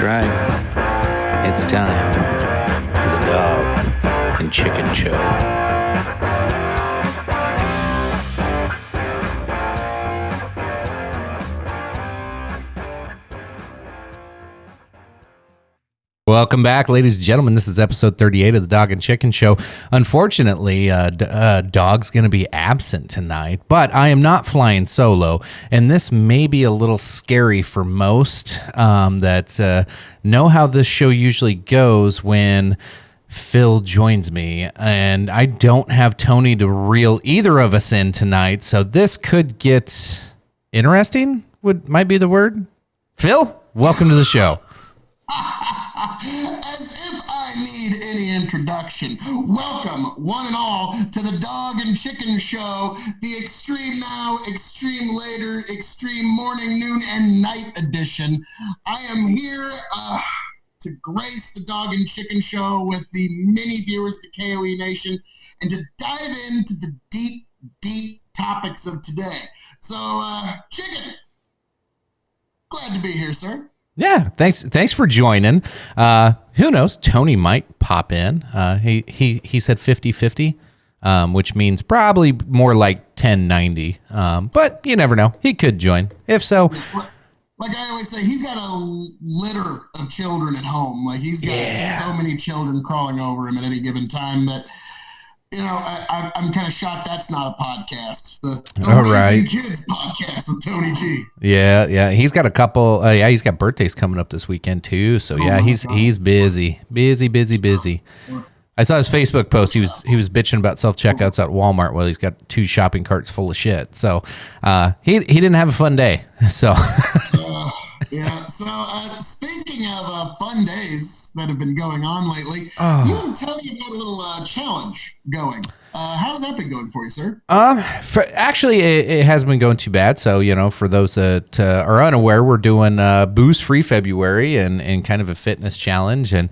right. It's time for the Dog and Chicken Show. Welcome back, ladies and gentlemen. This is episode 38 of the Dog and Chicken Show. Unfortunately, Dog's going to be absent tonight, but I am not flying solo, and this may be a little scary for most that know how this show usually goes when Phil joins me, and I don't have Tony to reel either of us in tonight, so this could get interesting, might be the word. Phil, welcome to the show. As if I need any introduction. Welcome, one and all, to the Dog and Chicken Show, the Extreme Now, Extreme Later, Extreme Morning, Noon, and Night edition. I am here to grace the Dog and Chicken Show with the many viewers of the KOE Nation and to dive into the deep, deep topics of today. So, Chicken, glad to be here, sir. Yeah, thanks for joining. Who knows? Tony might pop in. He said 50-50, which means probably more like 10-90. But you never know. He could join. If so, like I always say, he's got a litter of children at home. Like he's got so many children crawling over him at any given time that, you know, I'm kind of shocked that's not a podcast. The Raising Kids podcast with Tony G. Yeah. He's got a couple. He's got birthdays coming up this weekend too. So he's busy. I saw his Facebook post. He was bitching about self checkouts at Walmart. Well, he's got 2 shopping carts full of shit. So he didn't have a fun day. So. Yeah, so speaking of fun days that have been going on lately, you and Tony have got a little challenge going. How's that been going for you, sir? Actually, it hasn't been going too bad. So, you know, for those that are unaware, we're doing booze-free February and kind of a fitness challenge. And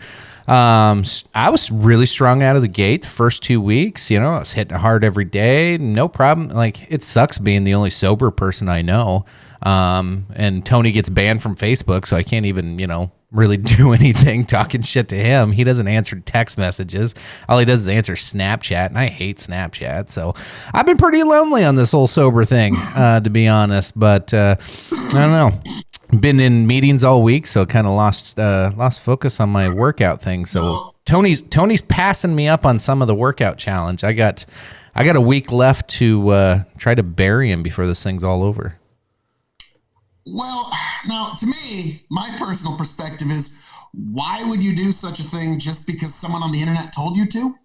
I was really strong out of the gate the first 2 weeks. You know, I was hitting it hard every day. No problem. Like, it sucks being the only sober person I know. And Tony gets banned from Facebook, so I can't even, you know, really do anything talking shit to him. He doesn't answer text messages. All he does is answer Snapchat, and I hate Snapchat. So I've been pretty lonely on this whole sober thing, to be honest. But I don't know. Been in meetings all week, so kind of lost focus on my workout thing. So Tony's passing me up on some of the workout challenge. I got a week left to try to bury him before this thing's all over. Well, now, to me, my personal perspective is, why would you do such a thing just because someone on the internet told you to?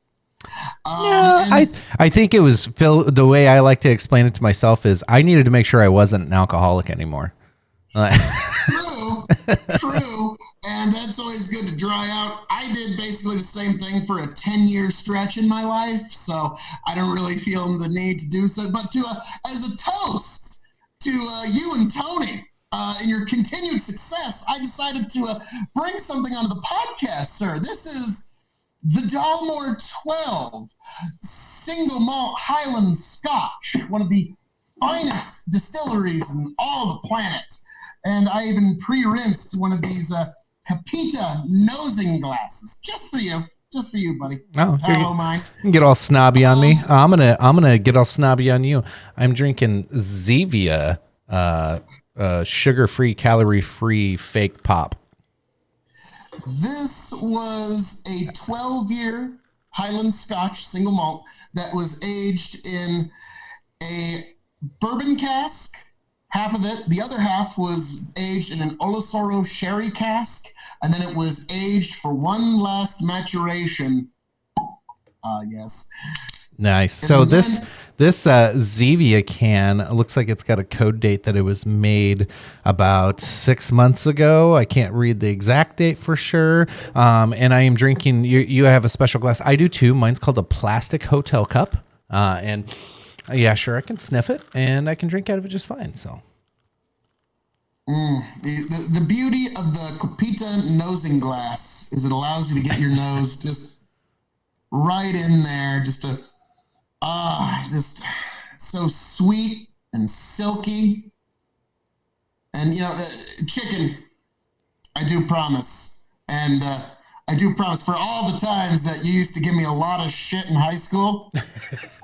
I think it was, Phil, the way I like to explain it to myself is I needed to make sure I wasn't an alcoholic anymore. True, and that's always good to dry out. I did basically the same thing for a 10-year stretch in my life, so I don't really feel the need to do so. But as a toast to you and Tony, in your continued success, I decided to bring something onto the podcast, sir. This is the Dalmore 12 Single Malt Highland Scotch, one of the finest distilleries in all the planet. And I even pre-rinsed one of these Capita nosing glasses, just for you, buddy. Oh, hello, mine. You can get all snobby on me. I'm gonna get all snobby on you. I'm drinking Zevia. Sugar-free, calorie-free fake pop. This was a 12-year Highland Scotch single malt that was aged in a bourbon cask, half of it. The other half was aged in an Oloroso sherry cask, and then it was aged for one last maturation. Yes. Nice. So this Zevia can looks like it's got a code date that it was made about 6 months ago. I can't read the exact date for sure. And I am drinking. You have a special glass. I do too. Mine's called a plastic hotel cup. And yeah, sure, I can sniff it and I can drink out of it just fine. So. The beauty of the Capita nosing glass is it allows you to get your nose just right in there, just so sweet and silky. And, you know, Chicken, I I do promise. And I do promise for all the times that you used to give me a lot of shit in high school.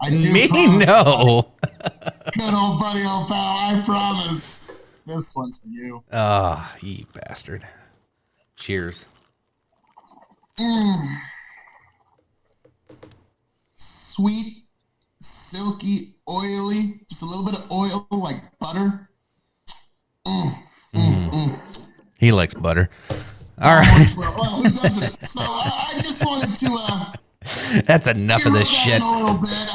I do Me? promise. No. Good old buddy, old pal. I promise. This one's for you. Oh, you bastard. Cheers. Sweet, silky, oily, just a little bit of oil like butter. He likes butter. All right. Well, who doesn't? So I just wanted to That's enough of this shit. a little bit.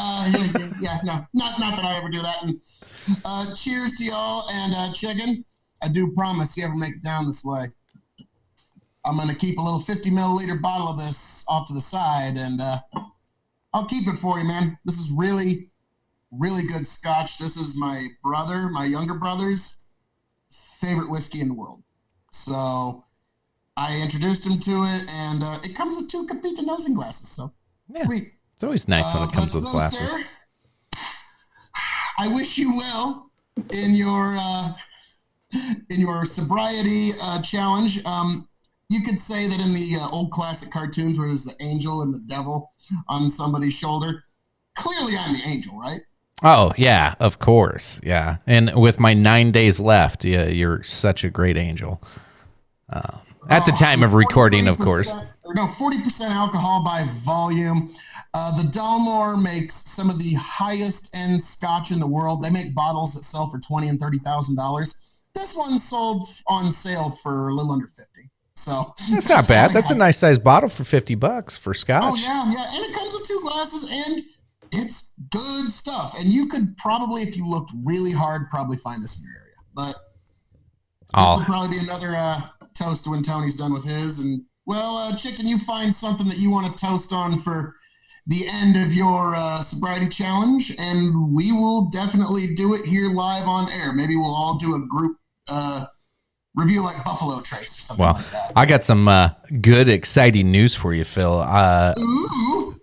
Yeah, no, not that I ever do that. And, cheers to y'all, and chicken. I do promise you ever make it down this way, I'm gonna keep a little 50 milliliter bottle of this off to the side, and I'll keep it for you, man. This is really, really good scotch. This is my younger brother's favorite whiskey in the world. So I introduced him to it, and it comes with 2 Capita nosing glasses. So sweet. It's always nice when it comes with glasses. Sir, I wish you well in your sobriety challenge. You could say that in the old classic cartoons where it was the angel and the devil on somebody's shoulder. Clearly, I'm the angel, right? Oh, yeah, of course. Yeah. And with my 9 days left, yeah, you're such a great angel. At the time of recording, of course. 40% alcohol by volume. The Dalmore makes some of the highest end scotch in the world. They make bottles that sell for $20,000 and $30,000. This one sold on sale for a little under $50. So that's not bad. That's a nice sized bottle for $50 for scotch. Oh yeah. And it comes with 2 glasses, and it's good stuff. And you could probably, if you looked really hard, probably find this in your area. But this will probably be another toast to when Tony's done with his. And well, Chicken, you find something that you want to toast on for the end of your sobriety challenge, and we will definitely do it here live on air. Maybe we'll all do a group review like Buffalo Trace or something like that. I got some good, exciting news for you, Phil. Ooh.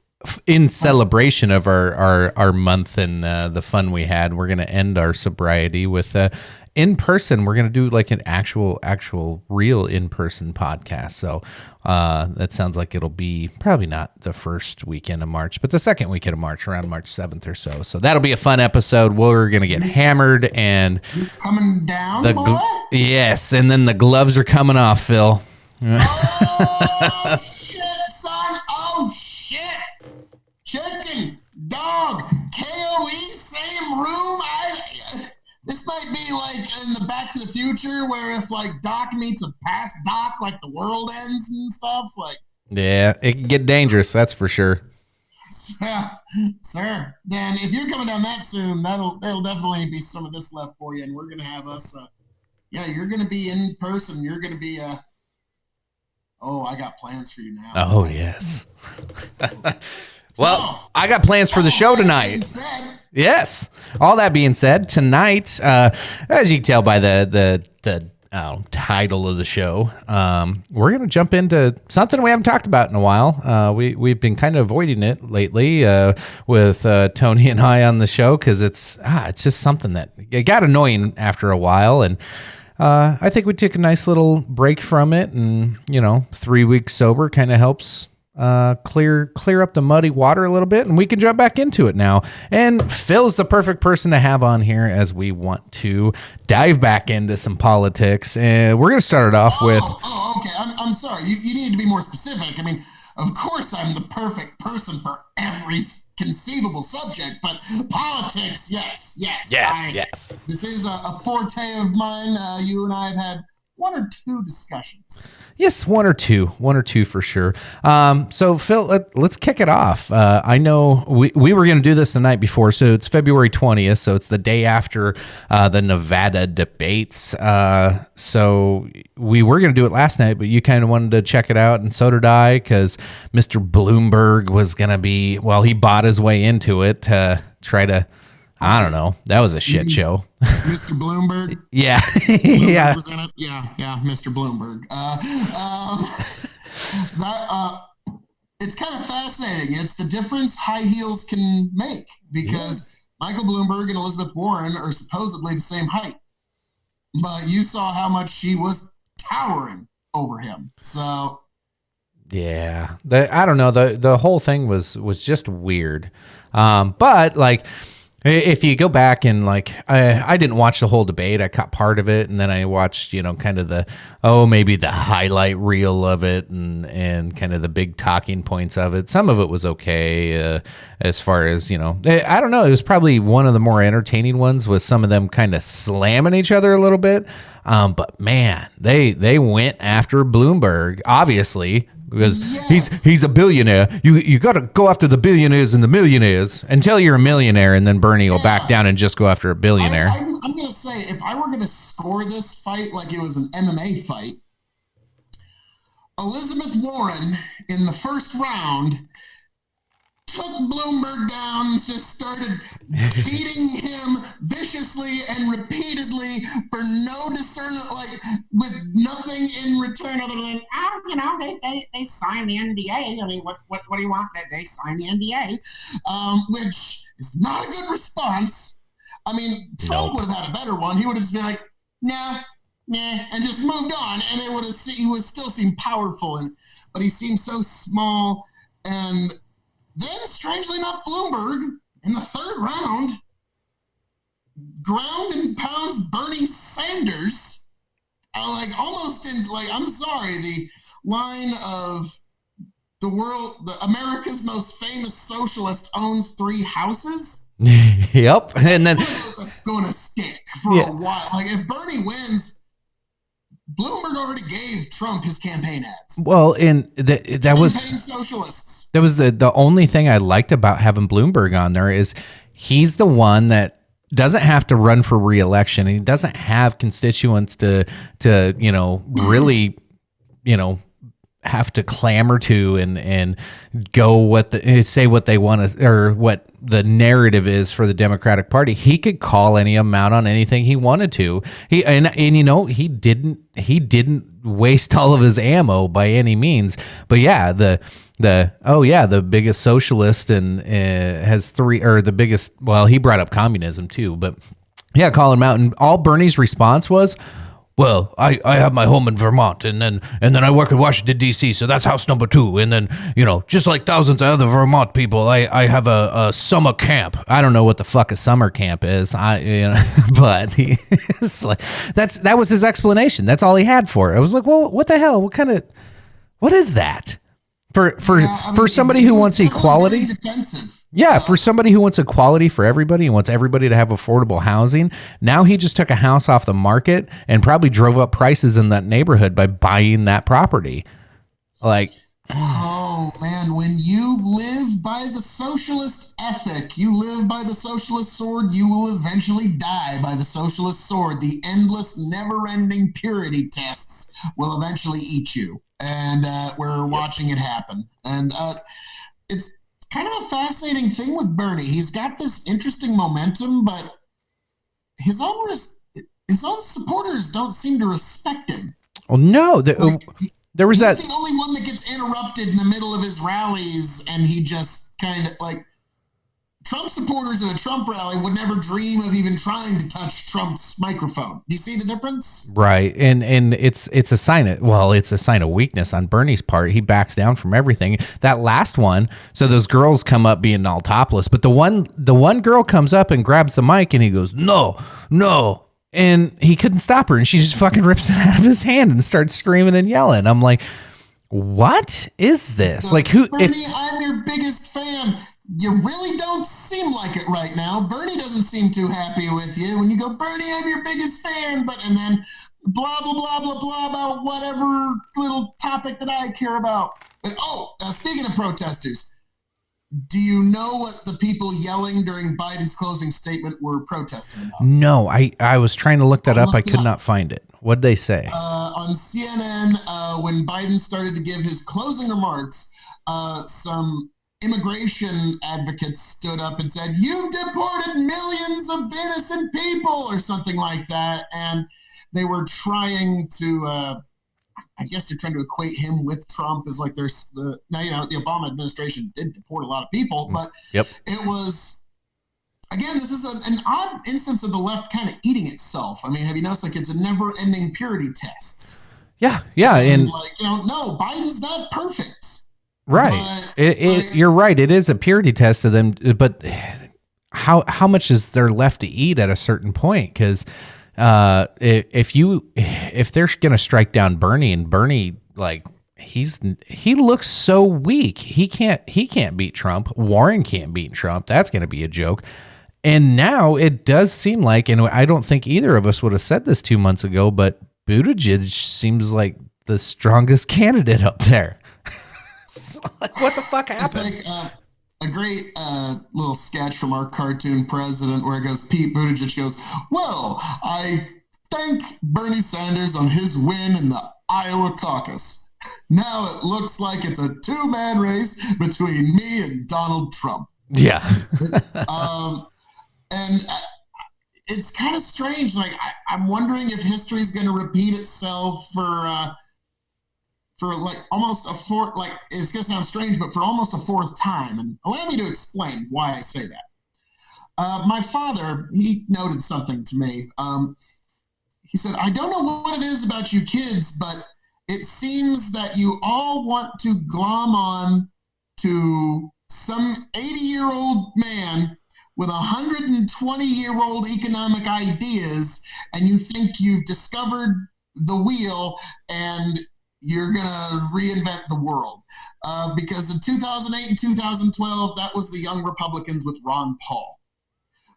In celebration of our month and the fun we had, we're going to end our sobriety with in person. We're going to do like an actual real in-person podcast. So that sounds like it'll be probably not the first weekend of March, but the second weekend of March, around March 7th or so. So that'll be a fun episode. We're going to get hammered, and you coming down, boy? Yes. And then the gloves are coming off, Phil. Oh, shit, son. Oh, shit. Chicken, dog, KOE, same room. This might be like in the Back to the Future, where if like Doc meets a past Doc, like the world ends and stuff. Like, yeah, it can get dangerous. That's for sure. Yeah, sir. Then if you're coming down that soon, there'll definitely be some of this left for you, and we're gonna have us. You're gonna be in person. You're gonna be. Oh, I got plans for you now. Oh yes. Well, I got plans for the show tonight. Yes. All that being said, tonight, as you can tell by the title of the show, we're going to jump into something we haven't talked about in a while. We've been kind of avoiding it lately with Tony and I on the show, because it's just something that it got annoying after a while, and I think we took a nice little break from it, and 3 weeks sober kind of helps clear up the muddy water a little bit, and we can jump back into it now. And Phil's the perfect person to have on here as we want to dive back into some politics. And we're going to start it off with. Oh, okay. I'm sorry. You need to be more specific. I mean, of course, I'm the perfect person for every conceivable subject, but politics, yes. Yes. This is a forte of mine. You and I have had 1 or 2 discussions. Yes, one or two for sure. So Phil, let's kick it off. I know we were going to do this the night before, so it's February 20th, so it's the day after the Nevada debates. So we were going to do it last night, but you kind of wanted to check it out, and so did I, because Mr. Bloomberg was going to be, he bought his way into it to try to, I don't know. That was a shit show. Mr. Bloomberg? Yeah. Bloomberg was in it? Yeah, Mr. Bloomberg. It's kind of fascinating. It's the difference high heels can make, because Michael Bloomberg and Elizabeth Warren are supposedly the same height. But you saw how much she was towering over him. So Yeah, I don't know. The whole thing was just weird. But like, if you go back and like, I didn't watch the whole debate. I caught part of it, and then I watched, kind of maybe the highlight reel of it, and kind of the big talking points of it. Some of it was okay, as far as I don't know. It was probably one of the more entertaining ones, with some of them kind of slamming each other a little bit. But man, they went after Bloomberg, obviously. Because he's a billionaire. You got to go after the billionaires and the millionaires until you're a millionaire, and then Bernie will back down and just go after a billionaire. I'm going to say, if I were going to score this fight like it was an MMA fight, Elizabeth Warren in the first round took Bloomberg down, just started beating him viciously and repeatedly for no discernment, like with nothing in return other than, they signed the NDA. I mean, what do you want? That they signed the NDA, which is not a good response. I mean, Trump would have had a better one. He would have just been like, nah, and just moved on, and he would still seem powerful, but he seemed so small. And then, strangely enough, Bloomberg, in the third round, ground and pounds Bernie Sanders, I'm sorry, the line of America's most famous socialist owns 3 houses. Yep. And then that's going to stick for a while. Like, if Bernie wins, Bloomberg already gave Trump his campaign ads. Well, and that was socialists. That was the only thing I liked about having Bloomberg on there, is he's the one that doesn't have to run for re-election, and he doesn't have constituents to really have to clamor to and go say what they want to, or what the narrative is for the Democratic Party. He could call any amount on anything he wanted to. He didn't waste all of his ammo by any means. But yeah, the biggest socialist and has 3, or the biggest. Well, he brought up communism too, but yeah, call him out. And all Bernie's response was, well, I have my home in Vermont, and then I work in Washington, D.C., so that's house number 2. And then, just like thousands of other Vermont people, I have a summer camp. I don't know what the fuck a summer camp is. But that was his explanation. That's all he had for it. I was like, well, what the hell? What is that? For somebody who wants equality, for somebody who wants equality for everybody and wants everybody to have affordable housing, now he just took a house off the market and probably drove up prices in that neighborhood by buying that property. Like, oh man, when you live by the socialist ethic, you live by the socialist sword, you will eventually die by the socialist sword. The endless, never-ending purity tests will eventually eat you. And we're watching it happen. And it's kind of a fascinating thing with Bernie. He's got this interesting momentum, but his own supporters don't seem to respect him. Oh, no. There was He's the only one that gets interrupted in the middle of his rallies, and he just kind of like... Trump supporters at a Trump rally would never dream of even trying to touch Trump's microphone. Do you see the difference? Right. And it's a sign of weakness on Bernie's part. He backs down from everything. That last one, so those girls come up being all topless, but the one girl comes up and grabs the mic and he goes, no. And he couldn't stop her, and she just fucking rips it out of his hand and starts screaming and yelling. I'm like, what is this? Like, who? Bernie, I'm your biggest fan. You really don't seem like it right now. Bernie doesn't seem too happy with you. When you go, Bernie, I'm your biggest fan, and then blah, blah, blah, blah, blah about whatever little topic that I care about. But, speaking of protesters, do you know what the people yelling during Biden's closing statement were protesting about? No, I was trying to look that up. I could not find it. What'd they say? On CNN, when Biden started to give his closing remarks, some immigration advocates stood up and said, "You've deported millions of innocent people," or something like that. And they were trying to, I guess they're trying to equate him with Trump as like there's the Obama administration did deport a lot of people, but it was, again, this is an odd instance of the left kind of eating itself. I mean, have you noticed, like, it's a never ending purity tests? Yeah. And And like, no, Biden's not perfect. right. But You're right. It is a purity test to them, but how much is there left to eat at a certain point? Because if they're gonna strike down Bernie, and Bernie, like, he looks so weak, he can't beat Trump. Warren can't beat Trump. That's gonna be a joke. And now it does seem like, and I don't think either of us would have said this 2 months ago, but Buttigieg seems like the strongest candidate up there. Like, what the fuck it's happened? like a great little sketch from our cartoon president where it goes, Pete Buttigieg goes, well, I thank Bernie Sanders on his win in the Iowa caucus. Now it looks like it's a two-man race between me and Donald Trump. Yeah. And it's kind of strange. Like, I'm wondering if history is going to repeat itself for like almost a fourth, like, it's going to sound strange, but for almost a fourth time. And allow me to explain why I say that. My father, he noted something to me. He said, I don't know what it is about you kids, but it seems that you all want to glom on to some 80-year-old man with 120-year-old economic ideas, and you think you've discovered the wheel and you're going to reinvent the world. Because in 2008 and 2012, that was the Young Republicans with Ron Paul.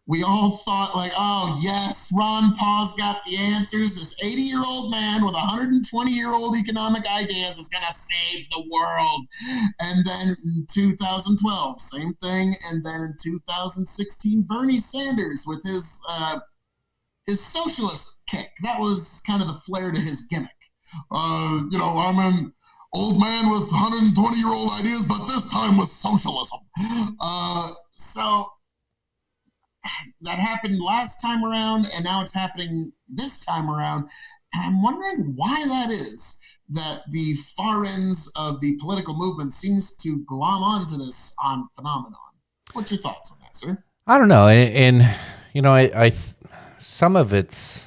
We all thought, like, oh, yes, Ron Paul's got the answers. This 80-year-old man with 120-year-old economic ideas is going to save the world. And then in 2012, same thing. And then in 2016, Bernie Sanders with his socialist kick. That was kind of the flair to his gimmick. I'm an old man with 120-year-old ideas, but this time with socialism. So that happened last time around, and now it's happening this time around. And I'm wondering why that is, that the far ends of the political movement seems to glom onto this phenomenon. What's your thoughts on that, sir? I don't know. And I some of it's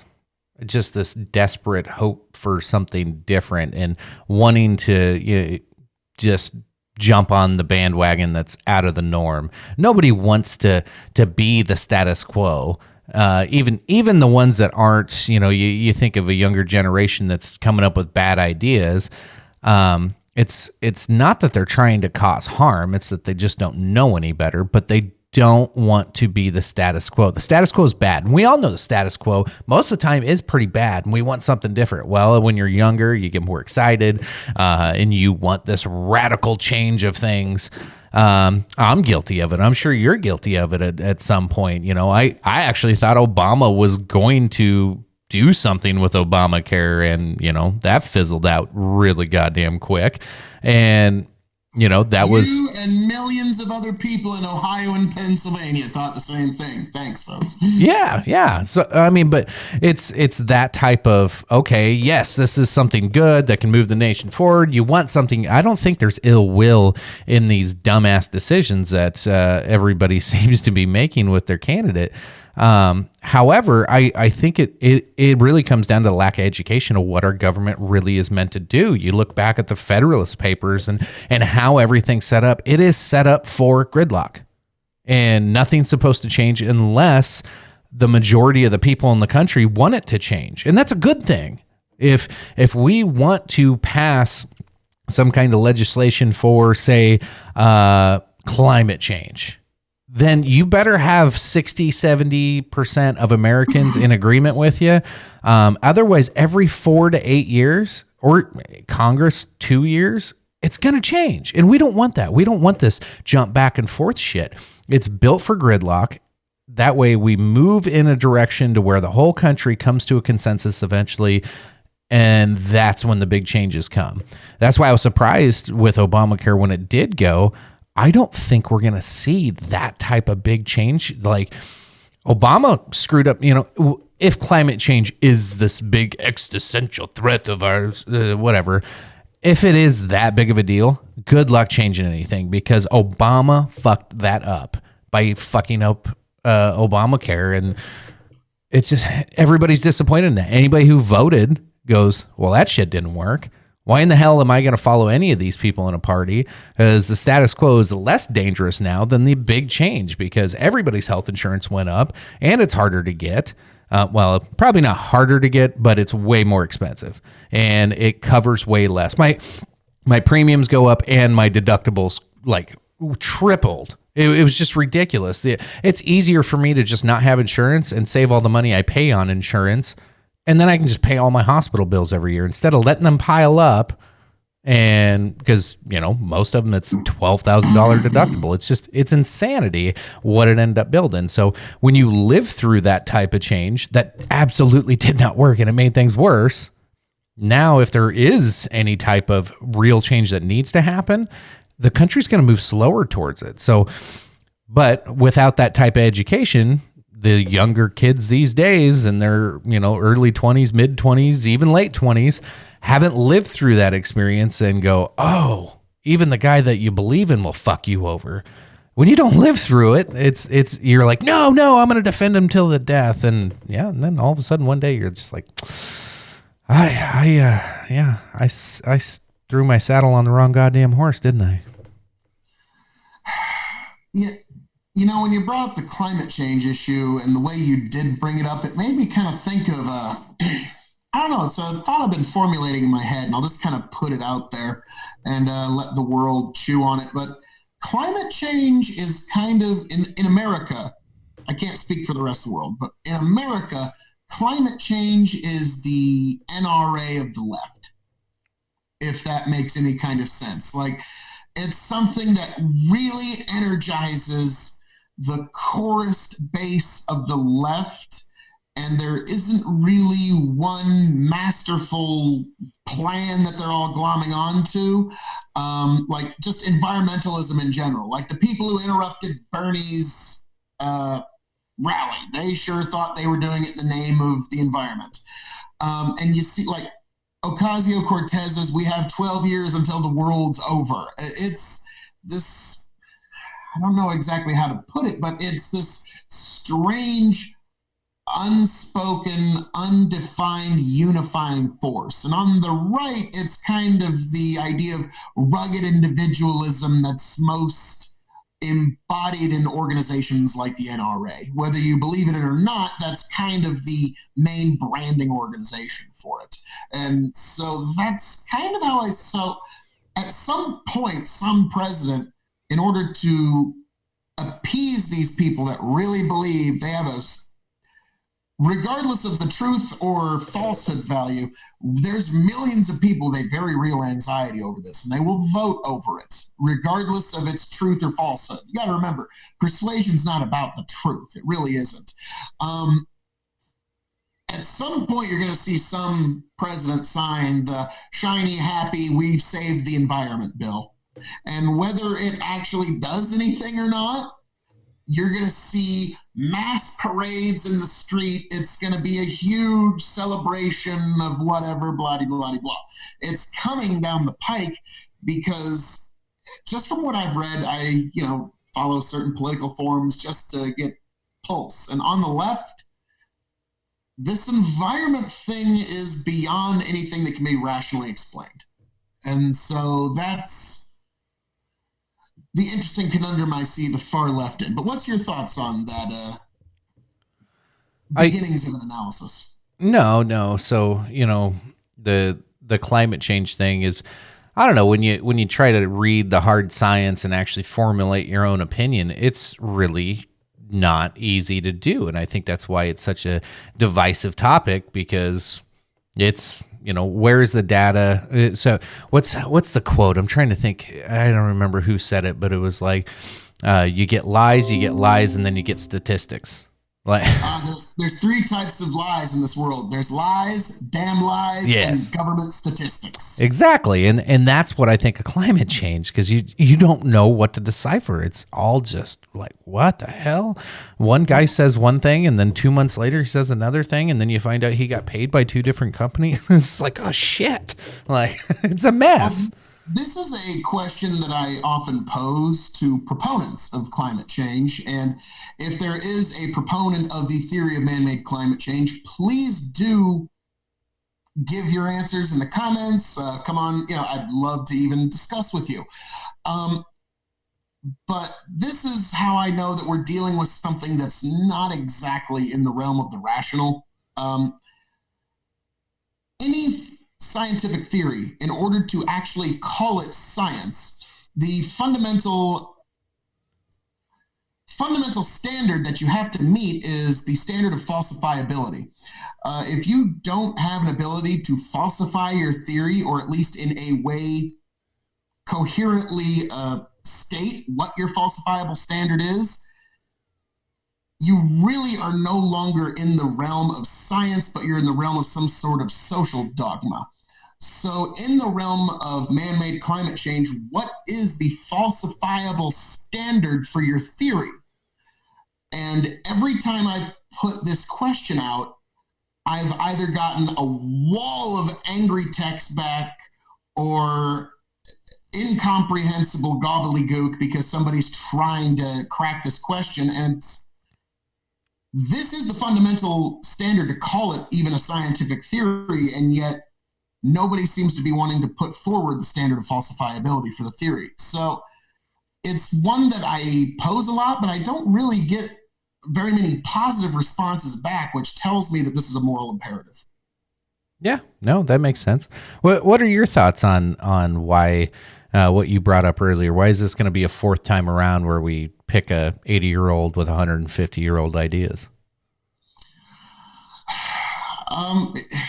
just this desperate hope for something different and wanting to just jump on the bandwagon that's out of the norm. Nobody wants to be the status quo. Even the ones that aren't, you think of a younger generation that's coming up with bad ideas. It's not that they're trying to cause harm. It's that they just don't know any better, but they don't want to be the status quo. The status quo is bad. And we all know the status quo most of the time is pretty bad, and we want something different. Well, when you're younger, you get more excited, and you want this radical change of things. I'm guilty of it. I'm sure you're guilty of it at some point. I actually thought Obama was going to do something with Obamacare, and, that fizzled out really goddamn quick. And that was you and millions of other people in Ohio and Pennsylvania thought the same thing. Thanks, folks. Yeah. So I mean, but it's that type of, okay, yes, this is something good that can move the nation forward. You want something. I don't think there's ill will in these dumbass decisions that everybody seems to be making with their candidate. However, I think it really comes down to the lack of education of what our government really is meant to do. You look back at the Federalist Papers and how everything's set up. It is set up for gridlock, and nothing's supposed to change unless the majority of the people in the country want it to change. And that's a good thing. If we want to pass some kind of legislation for, say, climate change, then you better have 60-70% of Americans in agreement with you. Otherwise, every 4 to 8 years, or Congress 2 years, it's going to change. And we don't want that. We don't want this jump back and forth shit. It's built for gridlock. That way we move in a direction to where the whole country comes to a consensus eventually. And that's when the big changes come. That's why I was surprised with Obamacare when it did go. I don't think we're going to see that type of big change. Like, Obama screwed up, if climate change is this big existential threat of ours, whatever, if it is that big of a deal, good luck changing anything, because Obama fucked that up by fucking up Obamacare. And it's just, everybody's disappointed in that. Anybody who voted goes, well, that shit didn't work. Why in the hell am I going to follow any of these people in a party? As the status quo is less dangerous now than the big change, because everybody's health insurance went up and it's harder to get. Well, probably not harder to get, but it's way more expensive and it covers way less. My premiums go up and my deductibles like tripled. It was just ridiculous. It's easier for me to just not have insurance and save all the money I pay on insurance. And then I can just pay all my hospital bills every year instead of letting them pile up. And because, most of them, it's $12,000 deductible. It's insanity what it ended up building. So when you live through that type of change that absolutely did not work and it made things worse, now if there is any type of real change that needs to happen, the country's going to move slower towards it. So, but without that type of education, the younger kids these days in their, early 20s, mid 20s, even late 20s, haven't lived through that experience and go, oh, even the guy that you believe in will fuck you over. When you don't live through it, it's you're like, no, I'm going to defend him till the death. And and then all of a sudden one day you're just like, I threw my saddle on the wrong goddamn horse, didn't I? Yeah. When you brought up the climate change issue and the way you did bring it up, it made me kind of think of, I don't know, it's a thought I've been formulating in my head, and I'll just kind of put it out there and let the world chew on it. But climate change is kind of, in America, I can't speak for the rest of the world, but in America, climate change is the NRA of the left, if that makes any kind of sense. Like, it's something that really energizes the chorused base of the left, and there isn't really one masterful plan that they're all glomming onto. Like just environmentalism in general, like the people who interrupted Bernie's rally, they sure thought they were doing it in the name of the environment. And you see, like Ocasio-Cortez's, we have 12 years until the world's over. It's this, I don't know exactly how to put it, but it's this strange, unspoken, undefined, unifying force. And on the right, it's kind of the idea of rugged individualism that's most embodied in organizations like the NRA. Whether you believe in it or not, that's kind of the main branding organization for it. And so that's kind of how so at some point, some president, in order to appease these people that really believe they have regardless of the truth or falsehood value, there's millions of people with a very real anxiety over this, and they will vote over it, regardless of its truth or falsehood. You got to remember, persuasion's not about the truth. It really isn't. At some point, you're going to see some president sign the shiny, happy, we've saved the environment bill. And whether it actually does anything or not, you're going to see mass parades in the street. It's going to be a huge celebration of whatever, blah, blah, blah. It's coming down the pike because just from what I've read, I, follow certain political forums just to get pulse. And on the left, this environment thing is beyond anything that can be rationally explained. And so that's the interesting conundrum I see the far left in. But what's your thoughts on that beginnings of an analysis? No. So, the climate change thing is, I don't know, when you try to read the hard science and actually formulate your own opinion, it's really not easy to do. And I think that's why it's such a divisive topic, because it's, where's the data? So what's the quote? I'm trying to think. I don't remember who said it, but it was like, you get lies, and then you get statistics. Like, there's three types of lies in this world. There's lies, damn lies, and government statistics. Exactly. And that's what I think of climate change, because you don't know what to decipher. It's all just like, what the hell? One guy says one thing, and then 2 months later he says another thing, and then you find out he got paid by two different companies. It's like, oh shit. Like, it's a mess. This is a question that I often pose to proponents of climate change. And if there is a proponent of the theory of man-made climate change, please do give your answers in the comments. Come on, I'd love to even discuss with you. But this is how I know that we're dealing with something that's not exactly in the realm of the rational. Any scientific theory, in order to actually call it science, the fundamental standard that you have to meet is the standard of falsifiability. If you don't have an ability to falsify your theory, or at least in a way coherently state what your falsifiable standard is, you really are no longer in the realm of science, but you're in the realm of some sort of social dogma. So in the realm of man-made climate change, what is the falsifiable standard for your theory? And every time I've put this question out, I've either gotten a wall of angry text back or incomprehensible gobbledygook because somebody's trying to crack this question. And this is the fundamental standard to call it even a scientific theory, and yet nobody seems to be wanting to put forward the standard of falsifiability for the theory. So it's one that I pose a lot, but I don't really get very many positive responses back, which tells me that this is a moral imperative. Yeah, no, that makes sense. What are your thoughts on why what you brought up earlier? Why is this going to be a fourth time around where we pick a 80-year-old with 150-year-old ideas?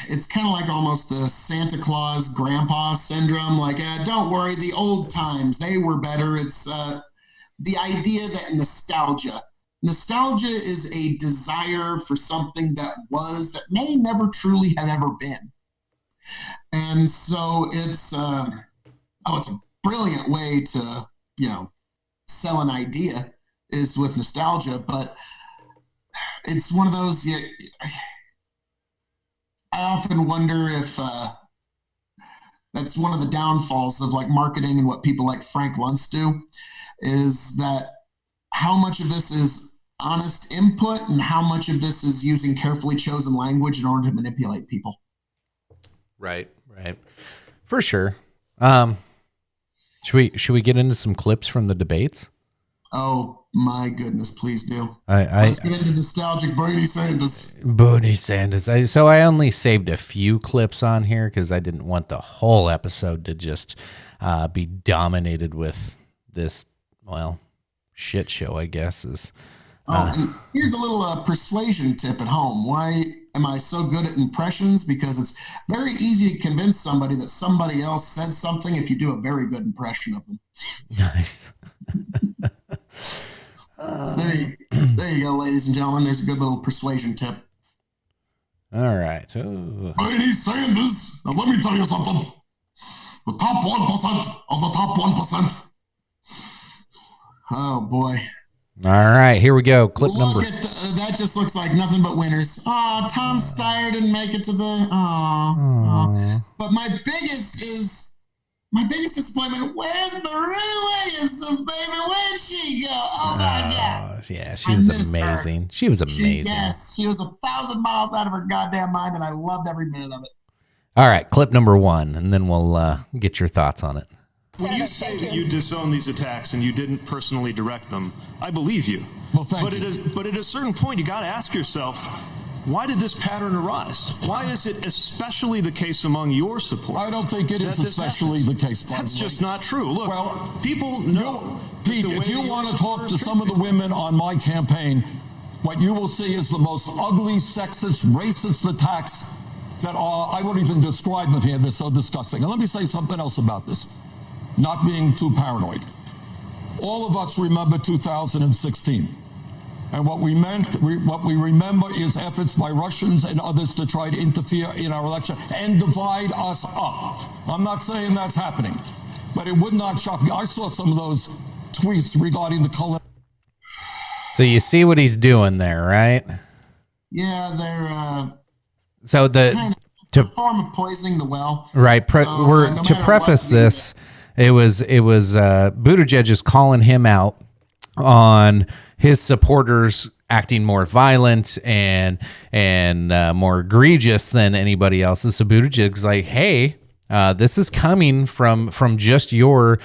It's kind of like almost the Santa Claus grandpa syndrome. Like, don't worry, the old times, they were better. It's the idea that nostalgia is a desire for something that may never truly have ever been. And so it's a brilliant way to, sell an idea is with nostalgia, but it's one of those, I often wonder if that's one of the downfalls of like marketing and what people like Frank Luntz do, is that how much of this is honest input and how much of this is using carefully chosen language in order to manipulate people. Right. For sure. Should we get into some clips from the debates? Oh my goodness, please do. Let's get into nostalgic Bernie Sanders. So I only saved a few clips on here because I didn't want the whole episode to just be dominated with this, shit show, I guess. And here's a little persuasion tip at home. Why am I so good at impressions? Because it's very easy to convince somebody that somebody else said something if you do a very good impression of them. Nice. So there you go, ladies and gentlemen. There's a good little persuasion tip. All right. Bernie Sanders. Now let me tell you something. The top 1% of the top 1%. Oh boy. All right, here we go. Clip number. That just looks like nothing but winners. Oh, Tom Steyer didn't make it to the. But my biggest disappointment. Where's Marie Williamson, baby? Where'd she go? Oh my God! Yeah, she was amazing. She was amazing. Yes, she was 1,000 miles out of her goddamn mind, and I loved every minute of it. All right, clip number 1, and then we'll get your thoughts on it. When you say that you disown these attacks and you didn't personally direct them, I believe you. Well, thank you. But at a certain point, you got to ask yourself, why did this pattern arise? Why is it especially the case among your supporters? I don't think it is especially the case. That's just not true. Look, well, people know. Pete, if you want to talk to some of the women on my campaign, what you will see is the most ugly, sexist, racist attacks that are, I won't even describe them here. They're so disgusting. And let me say something else about this. Not being too paranoid. All of us remember 2016. And what we remember is efforts by Russians and others to try to interfere in our election and divide us up. I'm not saying that's happening, but it would not shock me. I saw some of those tweets regarding the color. So you see what he's doing there, right? Yeah, they're so the kind of a form of poisoning the well. Right. To preface this, it was Buttigieg is calling him out on his supporters acting more violent and more egregious than anybody else's. So Buttigieg's like, hey, this is coming from just your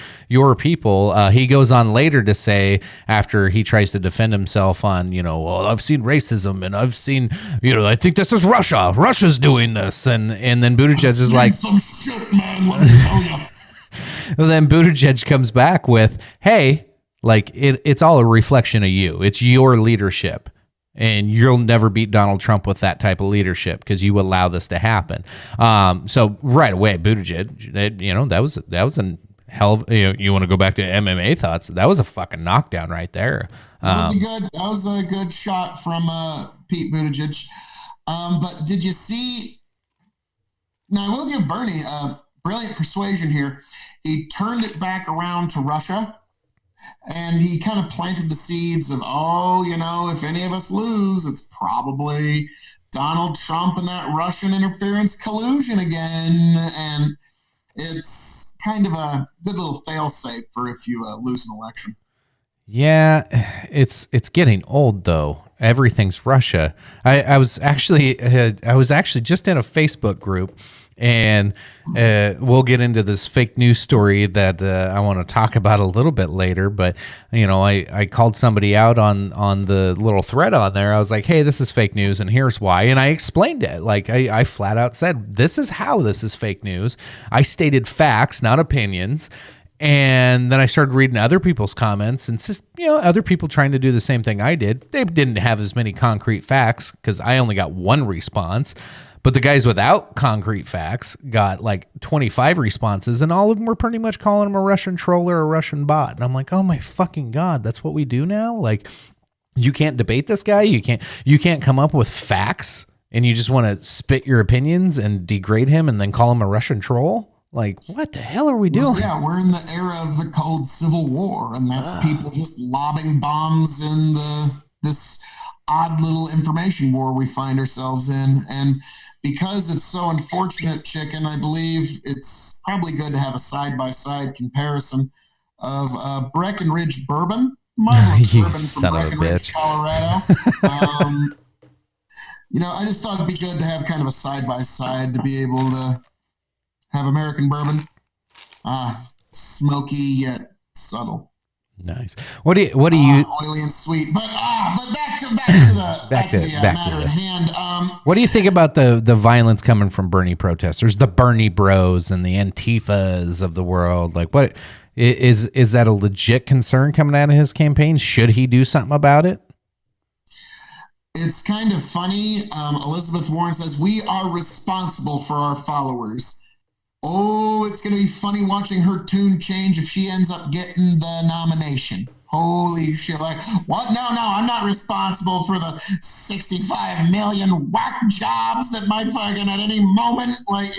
people. He goes on later to say, after he tries to defend himself on, well, I've seen racism and I've seen, I think this is Russia. Russia's doing this. And then Buttigieg is like, some shit, man, let me tell you. Well, then Buttigieg comes back with, hey, like it's all a reflection of you. It's your leadership. And you'll never beat Donald Trump with that type of leadership because you allow this to happen. So right away, Buttigieg, that was a hell of, you want to go back to MMA thoughts. That was a fucking knockdown right there. That was a good shot from Pete Buttigieg. But did you see? Now I will give Bernie a brilliant persuasion here. He turned it back around to Russia. And he kind of planted the seeds of, if any of us lose, it's probably Donald Trump and that Russian interference collusion again. And it's kind of a good little fail-safe for if you lose an election. Yeah, it's getting old though. Everything's Russia. I was actually just in a Facebook group. And we'll get into this fake news story that I want to talk about a little bit later. But, I called somebody out on the little thread on there. I was like, hey, this is fake news and here's why. And I explained it. Like I flat out said, this is how this is fake news. I stated facts, not opinions. And then I started reading other people's comments and just, other people trying to do the same thing I did. They didn't have as many concrete facts because I only got one response. But the guys without concrete facts got like 25 responses, and all of them were pretty much calling him a Russian troll or a Russian bot. And I'm like, oh my fucking God, that's what we do now? Like, you can't debate this guy. You can't come up with facts, and you just want to spit your opinions and degrade him and then call him a Russian troll? Like, what the hell are we doing? Well, yeah, we're in the era of the cold Civil War, and that's people just lobbing bombs in this odd little information war we find ourselves in. And because it's so unfortunate, Chicken, I believe it's probably good to have a side-by-side comparison of Breckenridge bourbon, marvelous You bourbon son from of a Breckenridge, bitch. Colorado. I just thought it'd be good to have kind of a side-by-side to be able to have American bourbon, smoky yet subtle. Nice. What do you oily and sweet? But back to the matter at hand. What do you think about the violence coming from Bernie protesters, the Bernie Bros and the Antifas of the world? Like, what is that a legit concern coming out of his campaign? Should he do something about it? It's kind of funny. Elizabeth Warren says we are responsible for our followers. Oh, it's going to be funny watching her tune change if she ends up getting the nomination. Holy shit. Like, what? No, I'm not responsible for the 65 million whack jobs that might fucking at any moment. I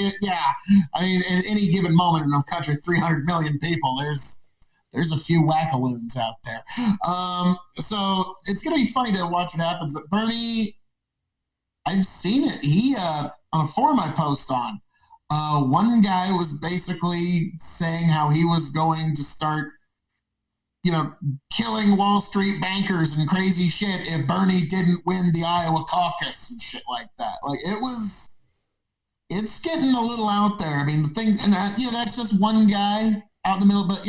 mean, in any given moment in a country, 300 million people, there's a few wackaloons out there. So it's going to be funny to watch what happens. But Bernie, I've seen it. He, on a forum I post on, one guy was basically saying how he was going to start, killing Wall Street bankers and crazy shit if Bernie didn't win the Iowa caucus and shit like that. Like, it's getting a little out there. I mean, the thing, and that's just one guy out in the middle, but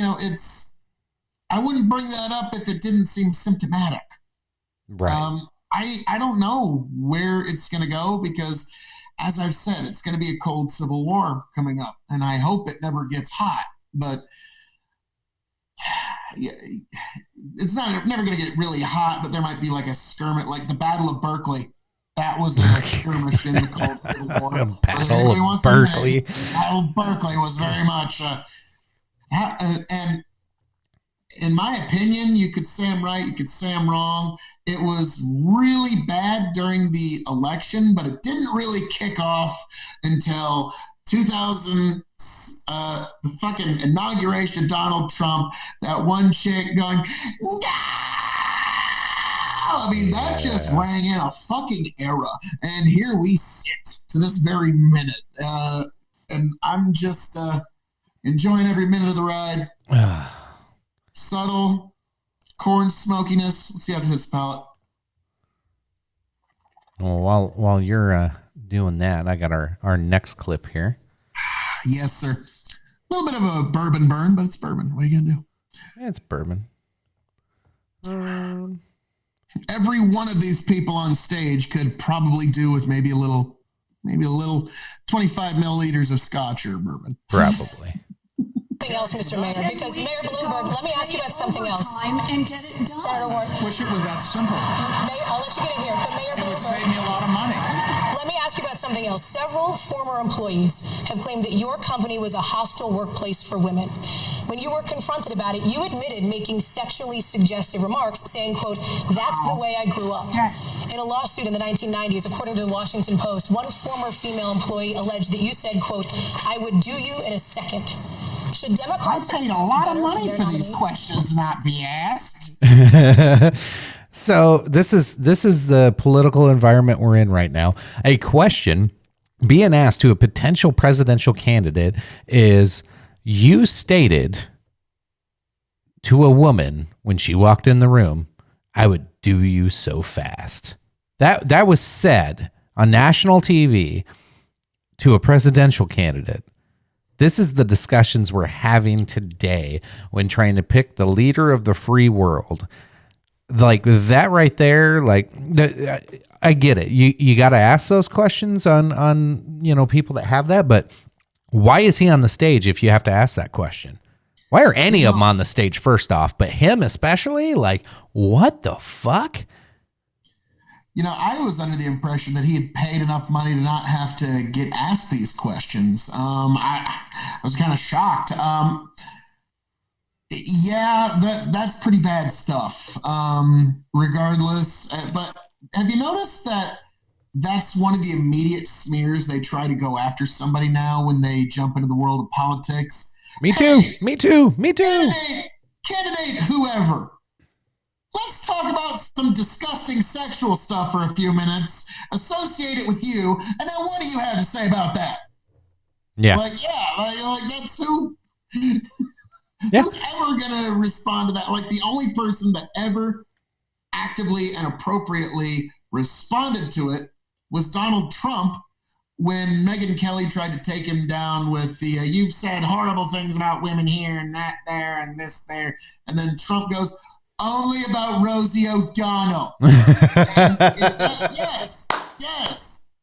I wouldn't bring that up if it didn't seem symptomatic. Right. I don't know where it's going to go because, as I've said, it's going to be a cold Civil War coming up, and I hope it never gets hot. But yeah, it's never going to get really hot. But there might be like a skirmish, like the Battle of Berkeley. That was a skirmish in the cold Civil War. Battle of Berkeley. Battle of Berkeley was very much, and in my opinion, you could say I'm right, you could say I'm wrong. It was really bad during the election, but it didn't really kick off until 2000, the fucking inauguration of Donald Trump. That one chick going, no! I mean, that just rang in a fucking era. And here we sit to this very minute. And I'm just enjoying every minute of the ride. Subtle, corn smokiness. Let's see how to his palate. Well, while you're doing that, I got our next clip here. Yes, sir. A little bit of a bourbon burn, but it's bourbon. What are you gonna do? Yeah, it's bourbon. Every one of these people on stage could probably do with maybe a little 25 milliliters of scotch or bourbon. Probably. Something else, Mr. Mayor, because Mayor Bloomberg, let me ask you about something else. And get it done. Senator Warren, Wish it was that simple. Mayor, I'll let you get in here, but Mayor It would save Bloomberg, me a lot of money. let me ask you about something else. Several former employees have claimed that your company was a hostile workplace for women. When you were confronted about it, you admitted making sexually suggestive remarks, saying, quote, "That's the way I grew up." In a lawsuit in the 1990s, according to the Washington Post, one former female employee alleged that you said, quote, "I would do you in a second." Should I Democrats paid a lot of better money their for these nominee? questions not be asked. So this is the political environment we're in right now. A question being asked to a potential presidential candidate is, you stated to a woman when she walked in the room, "I would do you so fast." That was said on national TV to a presidential candidate. This is the discussions we're having today when trying to pick the leader of the free world. Like that right there, like I get it. You got to ask those questions on people that have that, but why is he on the stage if you have to ask that question? Why are any of them on the stage first off, but him especially? Like, what the fuck? I was under the impression that he had paid enough money to not have to get asked these questions. I was kind of shocked. That's pretty bad stuff. Regardless, but have you noticed that that's one of the immediate smears they try to go after somebody now when they jump into the world of politics? Me too. Hey, Me too. Me too. Candidate whoever. Let's talk about some disgusting sexual stuff for a few minutes, associate it with you, and then what do you have to say about that? Yeah. Like that's who. Yeah. Who's ever going to respond to that? Like the only person that ever actively and appropriately responded to it was Donald Trump when Megyn Kelly tried to take him down with the "you've said horrible things about women here and that there and this there," and then Trump goes, "Only about Rosie O'Donnell." Yes.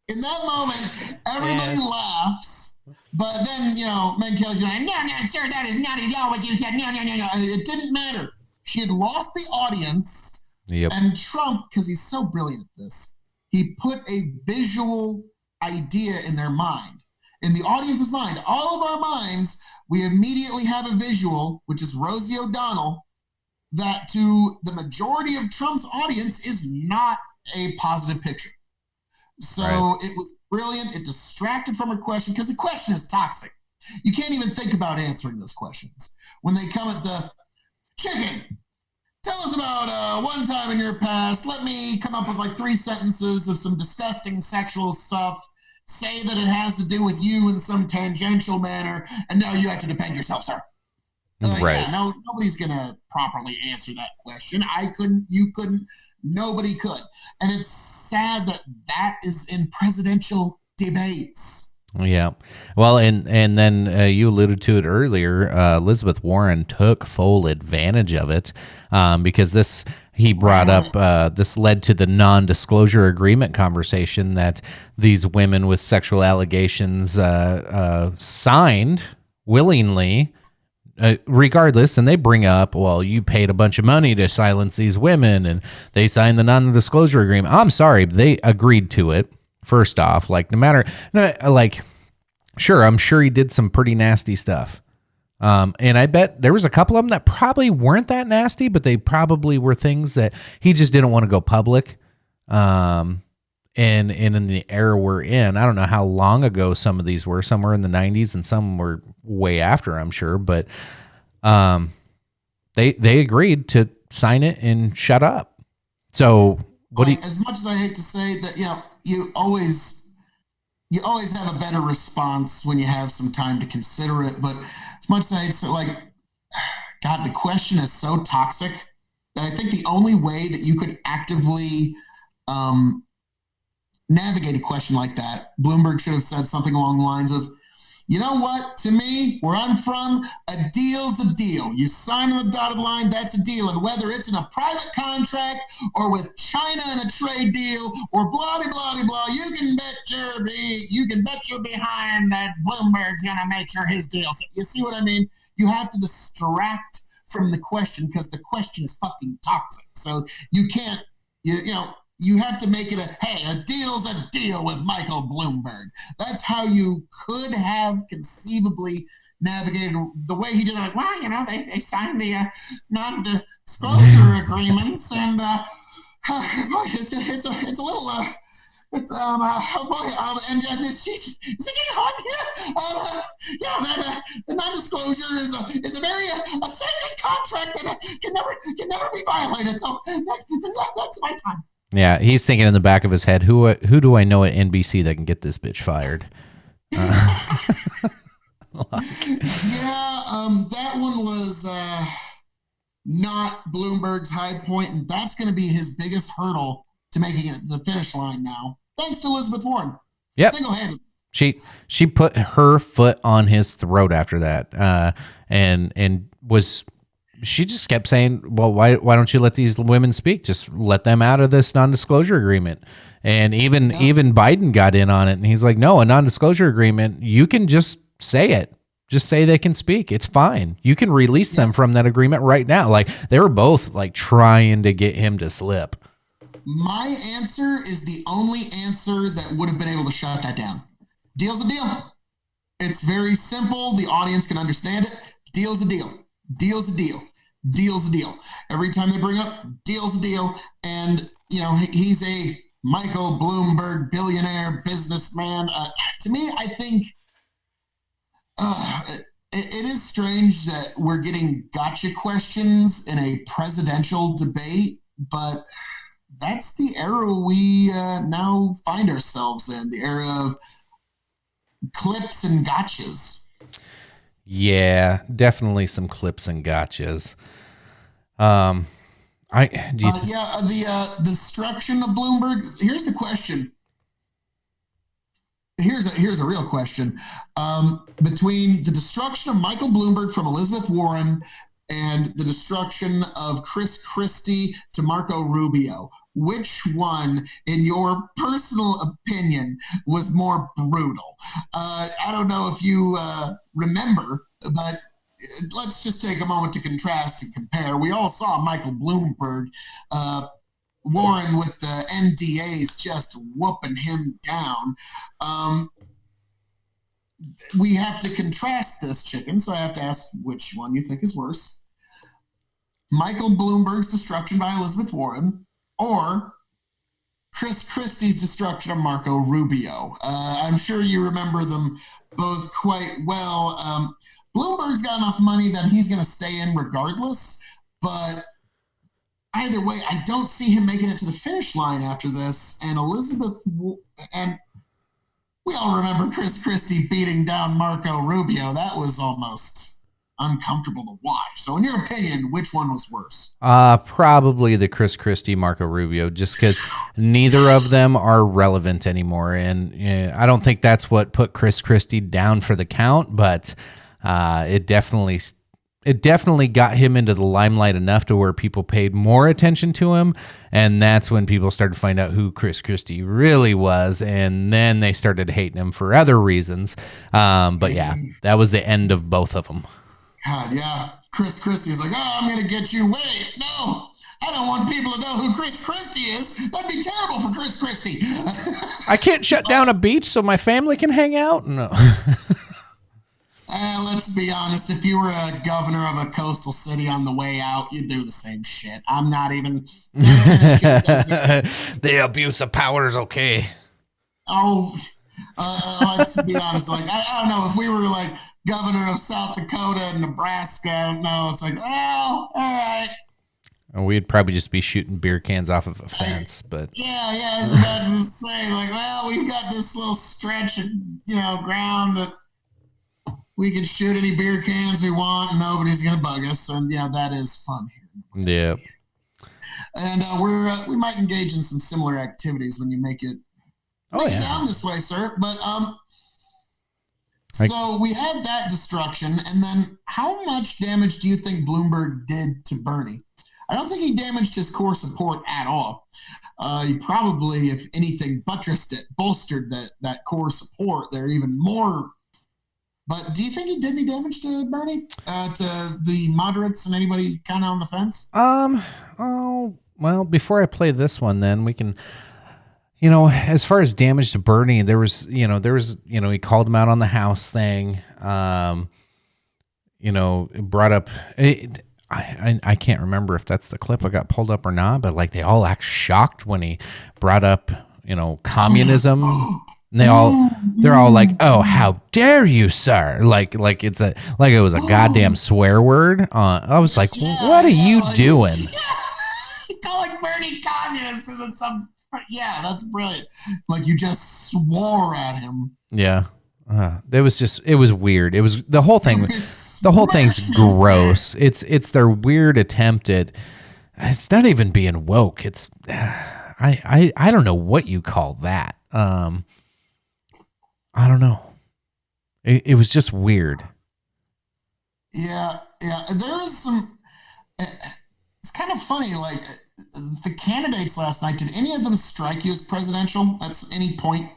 In that moment, everybody laughs. But then, Megyn Kelly's like, no, sir, that is not at all what you said. No. It didn't matter. She had lost the audience. Yep. And Trump, because he's so brilliant at this, he put a visual idea in their mind. In the audience's mind, all of our minds, we immediately have a visual, which is Rosie O'Donnell, that to the majority of Trump's audience is not a positive picture. So It was brilliant. It distracted from her question because the question is toxic. You can't even think about answering those questions. When they come at the chicken, tell us about one time in your past. Let me come up with like 3 sentences of some disgusting sexual stuff. Say that it has to do with you in some tangential manner. And now you have to defend yourself, sir. Right. Yeah, nobody's going to properly answer that question. I couldn't, you couldn't, nobody could. And it's sad that is in presidential debates. Yeah. Well, and then you alluded to it earlier. Elizabeth Warren took full advantage of it because he brought up this led to the non-disclosure agreement conversation that these women with sexual allegations signed willingly. Regardless, and they bring up, well, you paid a bunch of money to silence these women and they signed the non-disclosure agreement. I'm sorry, they agreed to it. First off, sure, I'm sure he did some pretty nasty stuff. And I bet there was a couple of them that probably weren't that nasty, but they probably were things that he just didn't want to go public. And in the era we're in, I don't know how long ago some of these were. Some were in the 90s and some were way after, I'm sure. But they agreed to sign it and shut up. So as much as I hate to say that, you always have a better response when you have some time to consider it. But as much as I hate to say, God, the question is so toxic that I think the only way that you could actively navigate a question like that, Bloomberg should have said something along the lines of, you know what? To me, where I'm from, a deal's a deal. You sign on the dotted line, that's a deal. And whether it's in a private contract or with China in a trade deal or blah, blah, blah, blah, you can bet your behind that Bloomberg's going to make sure his deal. So you see what I mean? You have to distract from the question because the question is fucking toxic. So you can't, you have to make it a deal's a deal with Michael Bloomberg. That's how you could have conceivably navigated the way he did. Like, well, they signed the non-disclosure agreements, and it's a little. It's and she's getting hot here. The non-disclosure is a very sacred contract that can never be violated. So that's my time. Yeah, he's thinking in the back of his head, who do I know at NBC that can get this bitch fired? That one was not Bloomberg's high point, and that's going to be his biggest hurdle to making it to the finish line now. Thanks to Elizabeth Warren. Yep. Single-handed. She put her foot on his throat after that, and was. She just kept saying, well, why don't you let these women speak? Just let them out of this non-disclosure agreement. And even Biden got in on it. And he's like, no, a non-disclosure agreement, you can just say it. Just say they can speak. It's fine. You can release them from that agreement right now. Like, they were both like trying to get him to slip. My answer is the only answer that would have been able to shut that down. Deal's a deal. It's very simple. The audience can understand it. Deal's a deal. Deal's a deal. Deal's a deal. Every time they bring up deal's a deal, and he's a Michael Bloomberg billionaire businessman. To me, I think it is strange that we're getting gotcha questions in a presidential debate, but that's the era we now find ourselves in, the era of clips and gotchas. Yeah, definitely some clips and gotchas. The destruction of Bloomberg. Here's the question. Here's a real question. Between the destruction of Michael Bloomberg from Elizabeth Warren and the destruction of Chris Christie to Marco Rubio, which one, in your personal opinion, was more brutal? I don't know if you remember, but let's just take a moment to contrast and compare. We all saw Michael Bloomberg, Warren with the NDAs just whooping him down. We have to contrast this, chicken, so I have to ask which one you think is worse. Michael Bloomberg's destruction by Elizabeth Warren, or Chris Christie's destruction of Marco Rubio. I'm sure you remember them both quite well. Bloomberg's got enough money that he's going to stay in regardless, but either way, I don't see him making it to the finish line after this. And and we all remember Chris Christie beating down Marco Rubio. That was almost uncomfortable to watch. So in your opinion, which one was worse? Probably the Chris Christie, Marco Rubio, just because neither of them are relevant anymore. And I don't think that's what put Chris Christie down for the count, but it definitely got him into the limelight enough to where people paid more attention to him. And that's when people started to find out who Chris Christie really was. And then they started hating him for other reasons. But yeah, that was the end of both of them. God, yeah. Chris Christie is like, oh, I'm going to get you. Wait, no. I don't want people to know who Chris Christie is. That'd be terrible for Chris Christie. I can't shut down a beach so my family can hang out? No. Let's be honest. If you were a governor of a coastal city on the way out, you'd do the same shit. I'm not even... The abuse of power is okay. Oh, let's be honest. Like, I don't know. If we were like governor of South Dakota and Nebraska, I don't know. It's like, well, all right. We'd probably just be shooting beer cans off of a fence, but... Yeah, I was about to say, like, well, we've got this little stretch of, ground that we can shoot any beer cans we want and nobody's going to bug us. And, that is fun here. Yeah. And we might engage in some similar activities when you make it Make yeah. it down this way, sir. But Like- so we had that destruction, and then how much damage do you think Bloomberg did to Bernie? I don't think he damaged his core support at all. He probably, if anything, buttressed it, bolstered that core support there even more. But do you think he did any damage to Bernie, to the moderates and anybody kind of on the fence? Oh, well, before I play this one, then we can, as far as damage to Bernie, there was, he called him out on the House thing. Brought up, I can't remember if that's the clip I got pulled up or not, but like they all act shocked when he brought up, communism. And they're all like, "Oh, how dare you, sir!" Like it was a goddamn swear word. I was like, "What are you doing?" Calling Bernie communist isn't some. Yeah, that's brilliant. Like you just swore at him. Yeah, it was weird. It was the whole thing. The whole thing's gross. It's their weird attempt at. It's not even being woke. It's I don't know what you call that. I don't know. It was just weird. Yeah. There is some. It's kind of funny. Like the candidates last night. Did any of them strike you as presidential? At any point,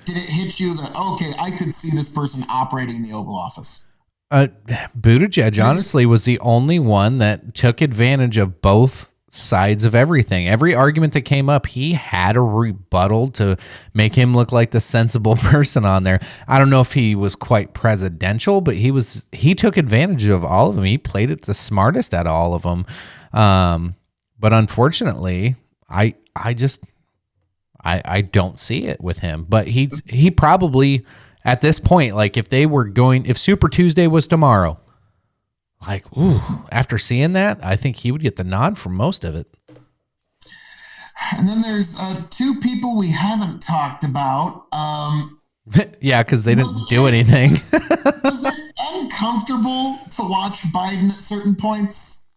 did it hit you that okay, I could see this person operating in the Oval Office? Buttigieg honestly was the only one that took advantage of both sides of everything. Every argument that came up, he had a rebuttal to make him look like the sensible person on there. I don't know if he was quite presidential, but he took advantage of all of them. He played it the smartest out of all of them. But unfortunately, I don't see it with him. But he probably at this point, like if Super Tuesday was tomorrow, like, ooh, after seeing that, I think he would get the nod for most of it. And then there's two people we haven't talked about. Yeah, because they didn't do anything. Was it uncomfortable to watch Biden at certain points?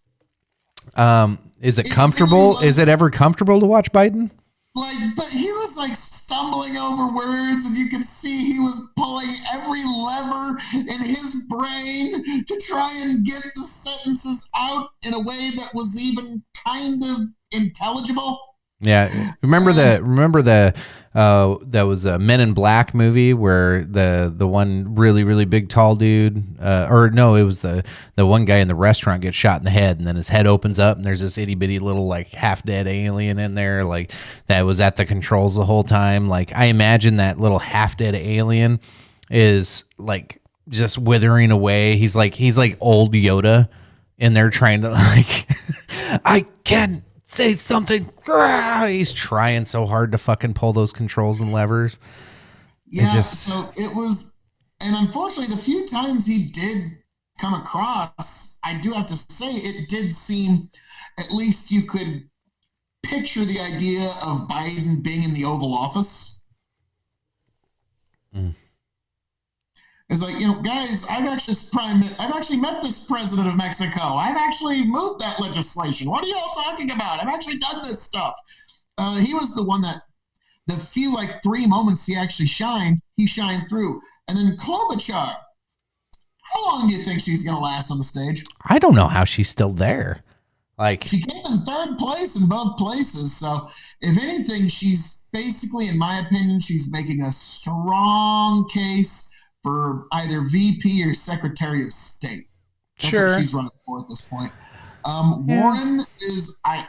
Is it comfortable? Really Is it ever comfortable to watch Biden? But he was like stumbling over words, and you could see he was pulling every lever in his brain to try and get the sentences out in a way that was even kind of intelligible. Yeah, remember that was a Men in Black movie where the one really really big tall dude, it was the one guy in the restaurant gets shot in the head, and then his head opens up and there's this itty bitty little like half dead alien in there, like that was at the controls the whole time. Like I imagine that little half dead alien is like just withering away. He's like old Yoda in there trying to like I can say something. He's trying so hard to fucking pull those controls and levers. Yeah, so it was, and unfortunately, the few times he did come across, I do have to say, it did seem, at least you could picture the idea of Biden being in the Oval Office. It's like, guys, I've actually met this president of Mexico. I've actually moved that legislation. What are y'all talking about? I've actually done this stuff. He was the one that the few like 3 moments he actually shined through. And then Klobuchar, how long do you think she's going to last on the stage? I don't know how she's still there. Like she came in third place in both places. So if anything, she's basically, in my opinion, she's making a strong case for either VP or Secretary of State. That's what she's running for at this point. Warren is, I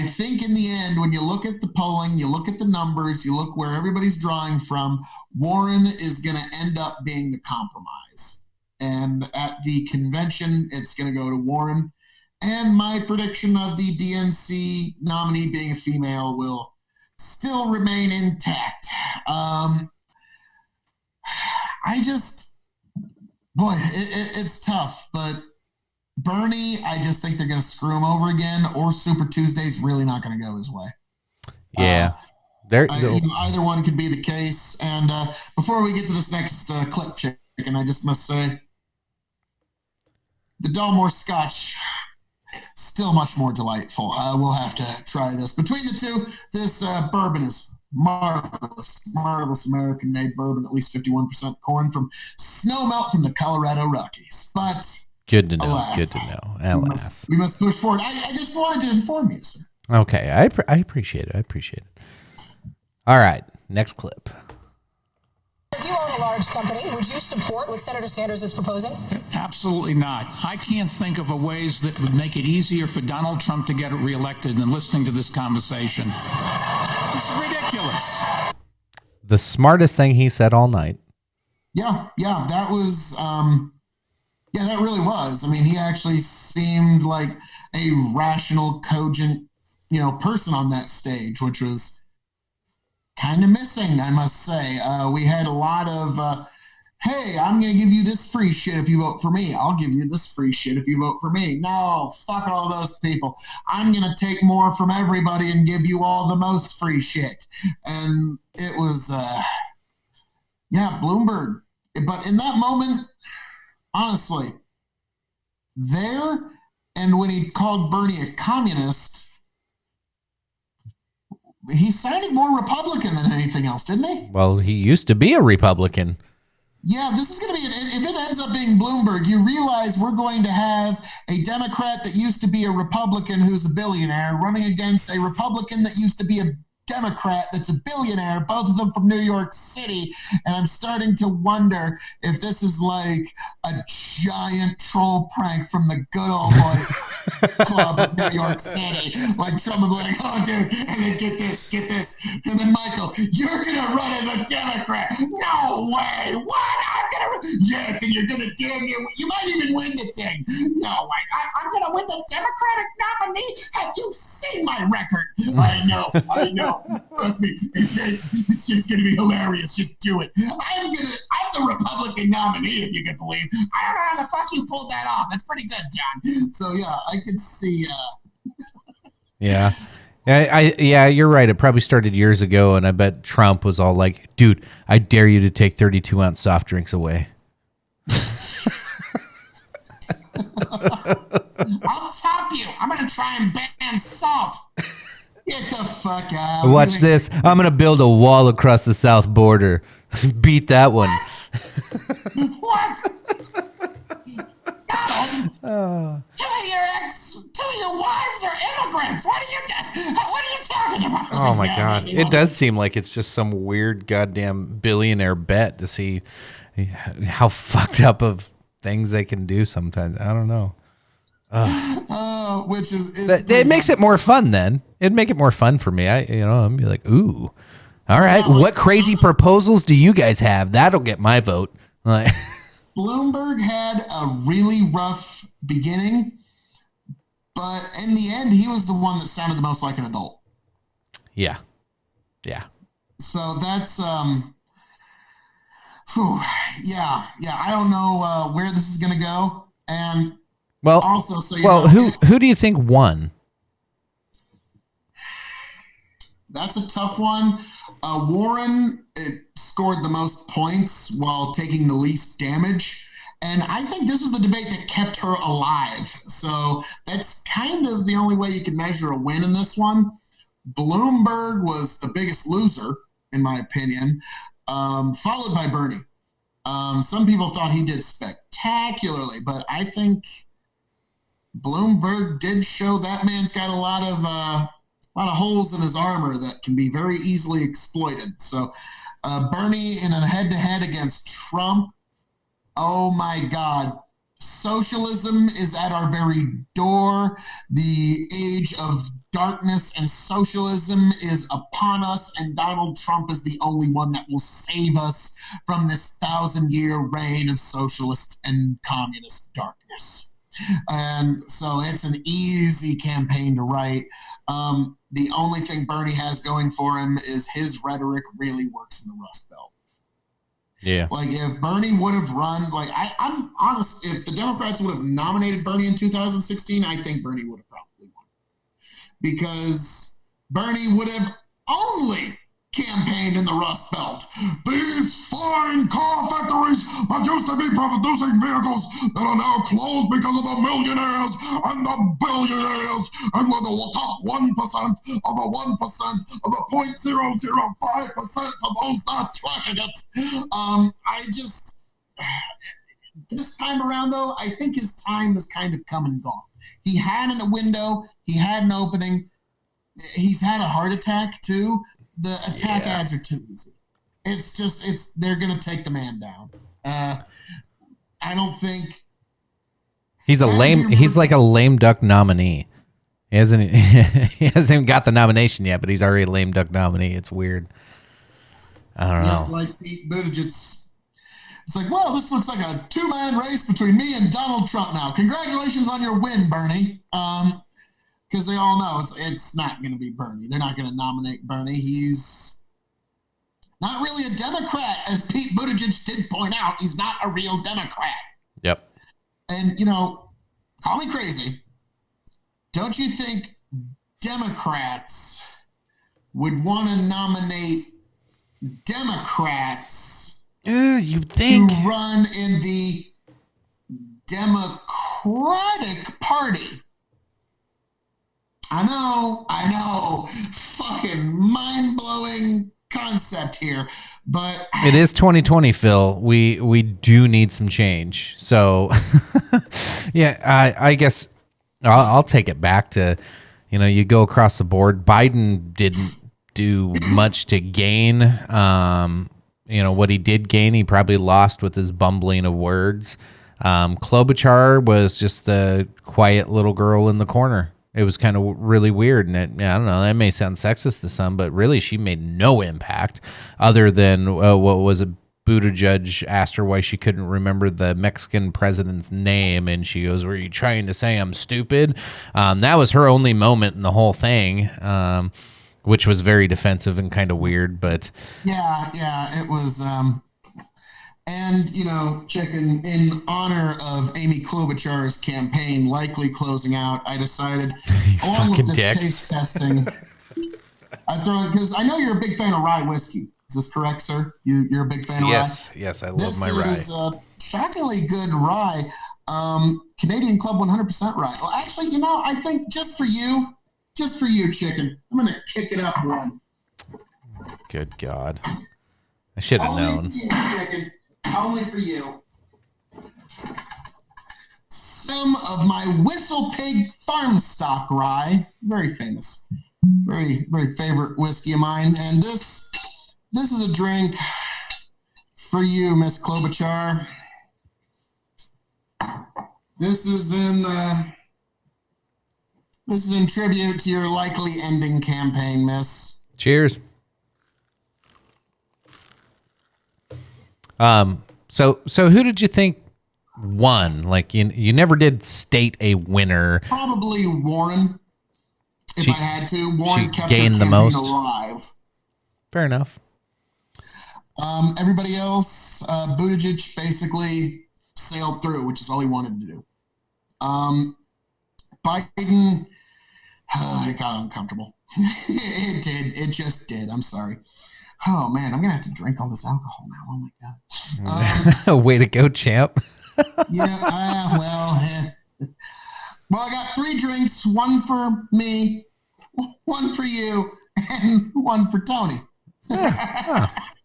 think in the end, when you look at the polling, you look at the numbers, you look where everybody's drawing from, Warren is going to end up being the compromise. And at the convention, it's going to go to Warren. And my prediction of the DNC nominee being a female will still remain intact. It's tough, but Bernie, I just think they're going to screw him over again, or Super Tuesday's really not going to go his way. Yeah. Either one could be the case. And before we get to this next clip, Chicken, I just must say, the Dalmore Scotch Still much more delightful. We'll have to try this. Between the two, this bourbon is marvelous. Marvelous American-made bourbon, at least 51% corn from snow melt from the Colorado Rockies. But Good to know. alas, Good to know. Alas. we must push forward. I just wanted to inform you, sir. Okay. I appreciate it. I appreciate it. All right. Next clip. If you own a large company, would you support what Senator Sanders is proposing? Absolutely not. I can't think of a ways that would make it easier for Donald Trump to get reelected than listening to this conversation. This is ridiculous. The smartest thing he said all night. Yeah, that was, that really was. I mean, he actually seemed like a rational, cogent, person on that stage, which was kind of missing, I must say. We had a lot of, hey, I'm going to give you this free shit if you vote for me. I'll give you this free shit if you vote for me. No, fuck all those people. I'm going to take more from everybody and give you all the most free shit. And it was, Bloomberg. But in that moment, honestly, there, and when he called Bernie a communist, he sounded more Republican than anything else, didn't he? Well, he used to be a Republican. Yeah, this is going to be, if it ends up being Bloomberg, you realize we're going to have a Democrat that used to be a Republican who's a billionaire running against a Republican that used to be a Democrat that's a billionaire, both of them from New York City. And I'm starting to wonder if this is like a giant troll prank from the good old boys club in New York City. Like Trump will be like, oh, dude, and then get this. And then Michael, you're going to run as a Democrat. No way. What? I'm going to, yes, and you're going to damn you might even win the thing. No way. I'm going to win the Democratic nominee. Have you seen my record? I know. Trust me, it's just going to be hilarious. Just do it. I'm the Republican nominee, if you can believe. I don't know how the fuck you pulled that off. That's pretty good, John. So yeah, I could see. Yeah. Yeah, you're right. It probably started years ago, and I bet Trump was all like, dude, I dare you to take 32-ounce soft drinks away. I'll top you. I'm going to try and ban salt. Get the fuck out. Watch this. I'm going to build a wall across the south border. Beat that one. What? No. Two of your wives are immigrants. What are you talking about? Oh, my God. It does seem like it's just some weird goddamn billionaire bet to see how fucked up of things they can do sometimes. I don't know. Which is it makes it more fun then. It'd make it more fun for me. I'd be like, ooh, all right. What crazy proposals do you guys have? That'll get my vote. Like, Bloomberg had a really rough beginning, but in the end, he was the one that sounded the most like an adult. Yeah. So that's, yeah. I don't know where this is going to go. And well, also, so who do you think won? That's a tough one. Warren scored the most points while taking the least damage. And I think this was the debate that kept her alive. So that's kind of the only way you can measure a win in this one. Bloomberg was the biggest loser, in my opinion, followed by Bernie. Some people thought he did spectacularly, but I think Bloomberg did show that man's got a lot of holes in his armor that can be very easily exploited. So Bernie in a head-to-head against Trump, oh my God. Socialism is at our very door. The age of darkness and socialism is upon us, and Donald Trump is the only one that will save us from this 1,000-year reign of socialist and communist darkness. And so it's an easy campaign to write. The only thing Bernie has going for him is his rhetoric really works in the Rust Belt. Yeah. Like if Bernie would have run, like I'm honest, if the Democrats would have nominated Bernie in 2016, I think Bernie would have probably won. Because Bernie would have only campaigned in the Rust Belt. These foreign car factories that used to be producing vehicles that are now closed because of the millionaires and the billionaires, and we're the top 1% of the 1% of the 0.005% for those not tracking it. This time around, though, I think his time has kind of come and gone. He had a window, he had an opening. He's had a heart attack, too. The attack ads are too easy. They're going to take the man down. I don't think. He's like a lame duck nominee. He hasn't even got the nomination yet, but he's already a lame duck nominee. It's weird. I don't know. Like Pete Buttigieg. It's like, well, this looks like a 2-man race between me and Donald Trump now. Congratulations on your win, Bernie. Because they all know it's not going to be Bernie. They're not going to nominate Bernie. He's not really a Democrat, as Pete Buttigieg did point out. He's not a real Democrat. Yep. And, call me crazy. Don't you think Democrats would want to nominate Democrats you think to run in the Democratic Party? I know, fucking mind-blowing concept here, but it is 2020, Phil. We do need some change. So, yeah, I guess I'll take it back to, you go across the board. Biden didn't do much to gain. What he did gain, he probably lost with his bumbling of words. Klobuchar was just the quiet little girl in the corner. It was kind of really weird, and I don't know, that may sound sexist to some, but really she made no impact other than what was a Buttigieg asked her why she couldn't remember the Mexican president's name, and she goes, "Were you trying to say I'm stupid?" That was her only moment in the whole thing, which was very defensive and kind of weird, but yeah, it was. And, Chicken, in honor of Amy Klobuchar's campaign likely closing out, I decided, along with this taste testing, I'd throw it, because I know you're a big fan of rye whiskey. Is this correct, sir? You're a big fan of rye? Yes, I love my rye. This is shockingly good rye, Canadian Club 100% rye. Well, actually, I think just for you, Chicken, I'm going to kick it up one. Good God. I should have known. For you, Chicken. Only for you. Some of my Whistle Pig farm stock rye, very famous, very, very favorite whiskey of mine. And this is a drink for you, Miss Klobuchar. This is in tribute to your likely ending campaign, Miss. Cheers. So who did you think won? Like you never did state a winner. Probably Warren. If I had to, Warren kept her gained the campaign most. alive. Fair enough. Everybody else, Buttigieg basically sailed through, which is all he wanted to do. Biden, it got uncomfortable. It did. It just did. I'm sorry. Oh, man, I'm going to have to drink all this alcohol now. Oh, my God. Way to go, champ. Well, I got 3 drinks, one for me, one for you, and one for Tony.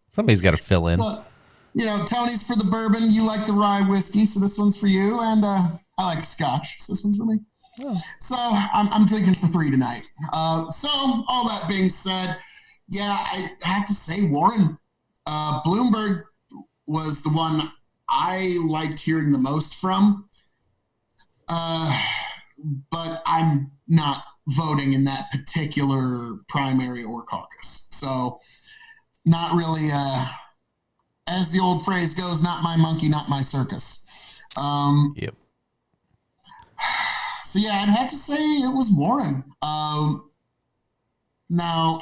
Somebody's got to fill in. But, Tony's for the bourbon. You like the rye whiskey, so this one's for you. And I like scotch, so this one's for me. Oh. So I'm drinking for 3 tonight. So all that being said, yeah, I have to say Warren. Bloomberg was the one I liked hearing the most from. But I'm not voting in that particular primary or caucus. So not really, as the old phrase goes, not my monkey, not my circus. Yep. So yeah, I'd have to say it was Warren. Now,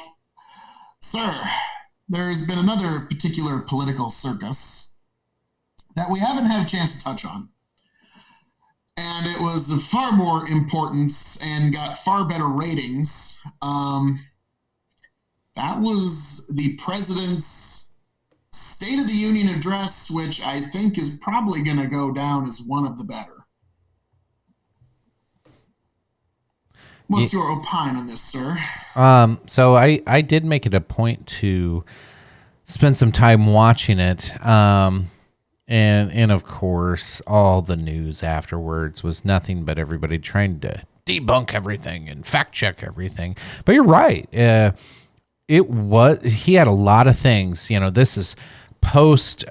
sir, there's been another particular political circus that we haven't had a chance to touch on. And it was of far more importance and got far better ratings. that was the president's State of the Union address, which I think is probably going to go down as one of the better. What's your opine on this, sir? So I did make it a point to spend some time watching it. And of course, all the news afterwards was nothing but everybody trying to debunk everything and fact check everything. But you're right. He had a lot of things. This is post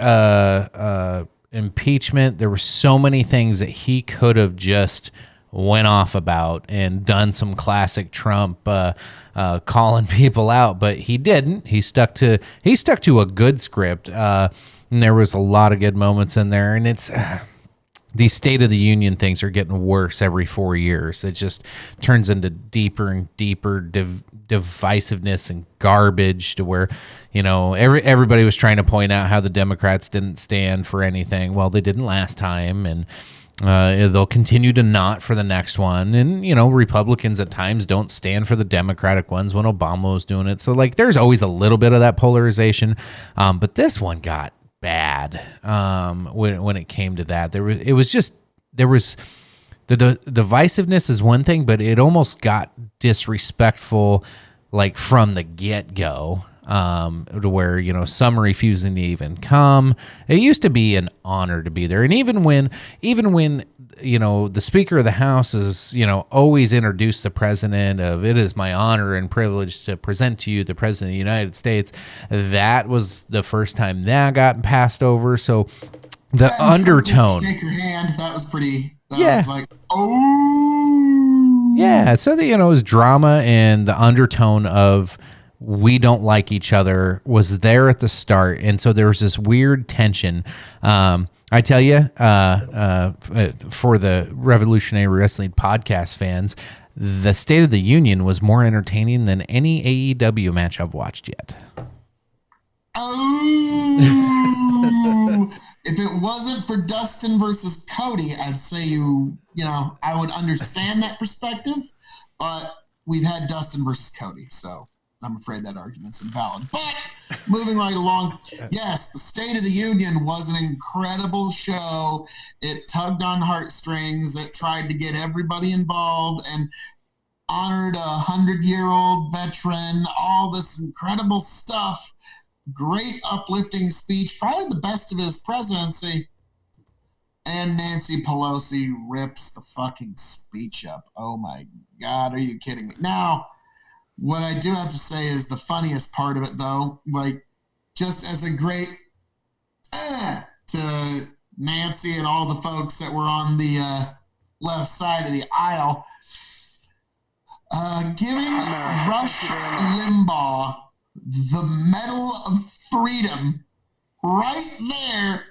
impeachment. There were so many things that he could have just went off about and done some classic Trump calling people out, but he didn't. He stuck to a good script. And there was a lot of good moments in there, and it's these State of the Union things are getting worse every 4 years. It just turns into deeper and deeper divisiveness and garbage to where, everybody was trying to point out how the Democrats didn't stand for anything. Well, they didn't last time, and they'll continue to not for the next one. And, Republicans at times don't stand for the Democratic ones when Obama was doing it. So, there's always a little bit of that polarization. But this one got bad when it came to that. There was the divisiveness is one thing, but it almost got disrespectful, from the get-go. To where, some refusing to even come. It used to be an honor to be there. And even when, the Speaker of the House is, always introduced the president of, it is my honor and privilege to present to you the president of the United States. That was the first time that got passed over. So the undertone. Shake your hand. That was pretty, was like, oh. Yeah. So it was drama, and the undertone of, we don't like each other was there at the start. And so there was this weird tension. I tell you, for the Revolutionary Wrestling podcast fans, the State of the Union was more entertaining than any AEW match I've watched yet. Oh, if it wasn't for Dustin versus Cody, I'd say I would understand that perspective, but we've had Dustin versus Cody, so I'm afraid that argument's invalid. But moving right along, yes, the State of the Union was an incredible show. It tugged on heartstrings. It tried to get everybody involved and honored a 100-year-old veteran, all this incredible stuff. Great uplifting speech, probably the best of his presidency. And Nancy Pelosi rips the fucking speech up. Oh my God, are you kidding me? Now, what I do have to say is the funniest part of it, though, just as a great to Nancy and all the folks that were on the left side of the aisle, giving Rush Limbaugh the Medal of Freedom right there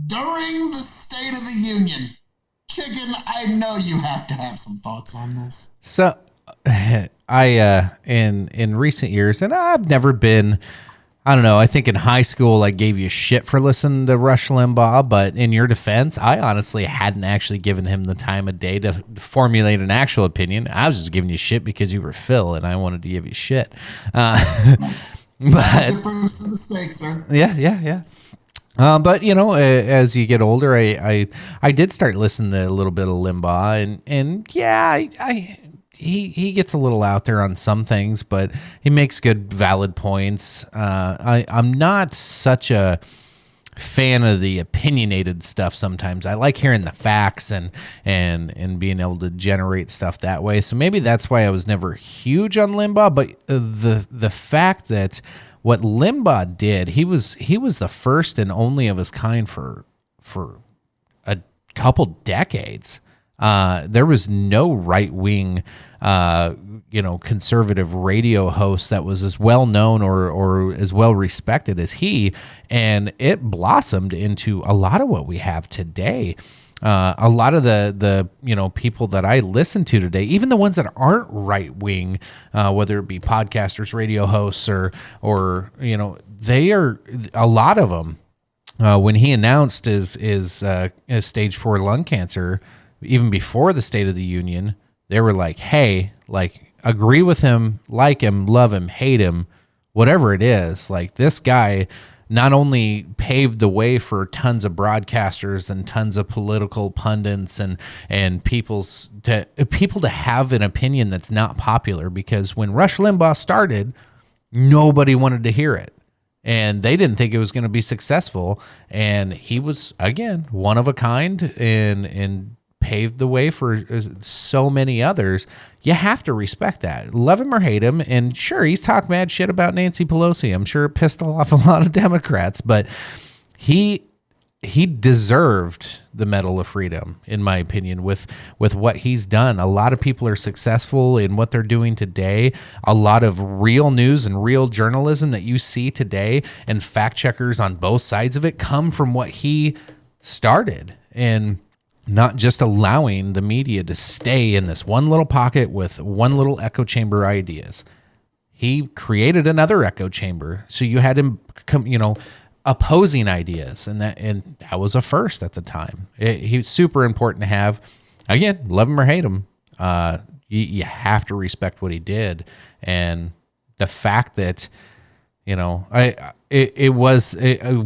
during the State of the Union. Chicken, I know you have to have some thoughts on this. So I in recent years, and I've never been, I don't know, I think in high school I gave you shit for listening to Rush Limbaugh, but in your defense, I honestly hadn't actually given him the time of day to formulate an actual opinion. I was just giving you shit because you were Phil and I wanted to give you shit. That's your first mistake, sir. Yeah. But as you get older, I did start listening to a little bit of Limbaugh, and yeah, he gets a little out there on some things, but he makes good, valid points. I'm not such a fan of the opinionated stuff sometimes. I like hearing the facts and being able to generate stuff that way. So maybe that's why I was never huge on Limbaugh, but the fact that what Limbaugh did, he was the first and only of his kind for a couple decades. There was no right-wing, conservative radio host that was as well known or as well respected as he, and it blossomed into a lot of what we have today. A lot of the people that I listen to today, even the ones that aren't right-wing, whether it be podcasters, radio hosts, or they are, a lot of them, when he announced his stage 4 lung cancer, even before the State of the Union, they were like, hey, agree with him, like him, love him, hate him. whatever it is. Like, this guy not only paved the way for tons of broadcasters and tons of political pundits and people to have an opinion that's not popular, because when Rush Limbaugh started, nobody wanted to hear it. And they didn't think it was going to be successful. And he was, again, one of a kind and paved the way for so many others. You have to respect that. Love him or hate him. And sure, he's talked mad shit about Nancy Pelosi. I'm sure it pissed off a lot of Democrats, but he deserved the Medal of Freedom, in my opinion, with what he's done. A lot of people are successful in what they're doing today. A lot of real news and real journalism that you see today, and fact checkers on both sides of it, come from what he started, and not just allowing the media to stay in this one little pocket with one little echo chamber ideas. He created another echo chamber, so you had him come, opposing ideas, and that was a first at the time. He was super important to have. Again, love him or hate him, you have to respect what he did, and the fact that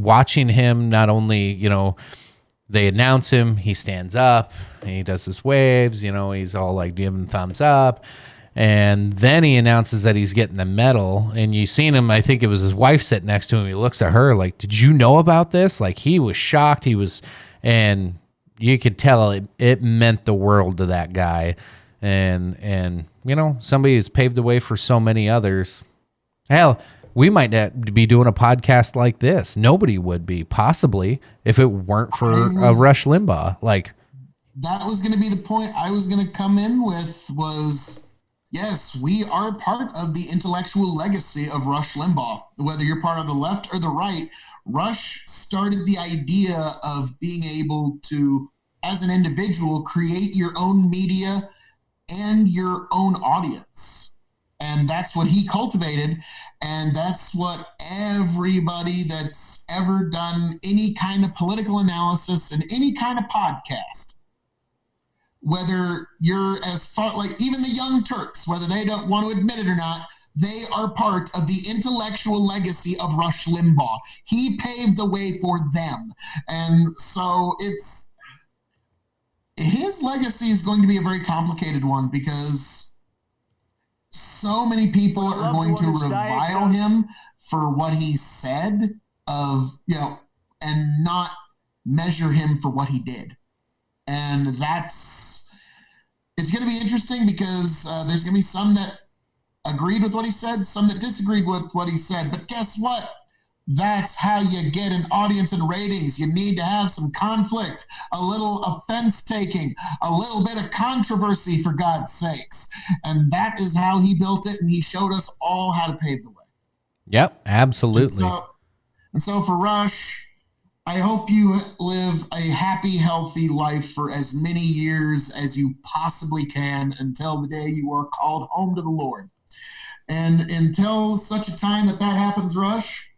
watching him, not only they announce him, he stands up, he does his waves, he's all like giving thumbs up. And then he announces that he's getting the medal, and you seen him, I think it was his wife sitting next to him. He looks at her like, did you know about this? Like, he was shocked. And you could tell it meant the world to that guy. And somebody who's paved the way for so many others. Hell, we might not be doing a podcast like this. Nobody would be, possibly, if it weren't for Rush Limbaugh. Like, that was going to be the point I was going to come in with was, yes, we are part of the intellectual legacy of Rush Limbaugh. Whether you're part of the left or the right, Rush started the idea of being able to, as an individual, create your own media and your own audience. And that's what he cultivated. And that's what everybody that's ever done any kind of political analysis and any kind of podcast, whether you're as far, like even the Young Turks, whether they don't want to admit it or not, they are part of the intellectual legacy of Rush Limbaugh. He paved the way for them. And so his legacy is going to be a very complicated one, because so many people are going to revile him for what he said and not measure him for what he did. And it's going to be interesting, because there's going to be some that agreed with what he said, some that disagreed with what he said. But guess what? That's how you get an audience and ratings. You need to have some conflict, a little offense taking, a little bit of controversy, for God's sakes. And that is how he built it. And he showed us all how to pave the way. Yep, absolutely. And so for Rush, I hope you live a happy, healthy life for as many years as you possibly can, until the day you are called home to the Lord. And until such a time that happens, Rush,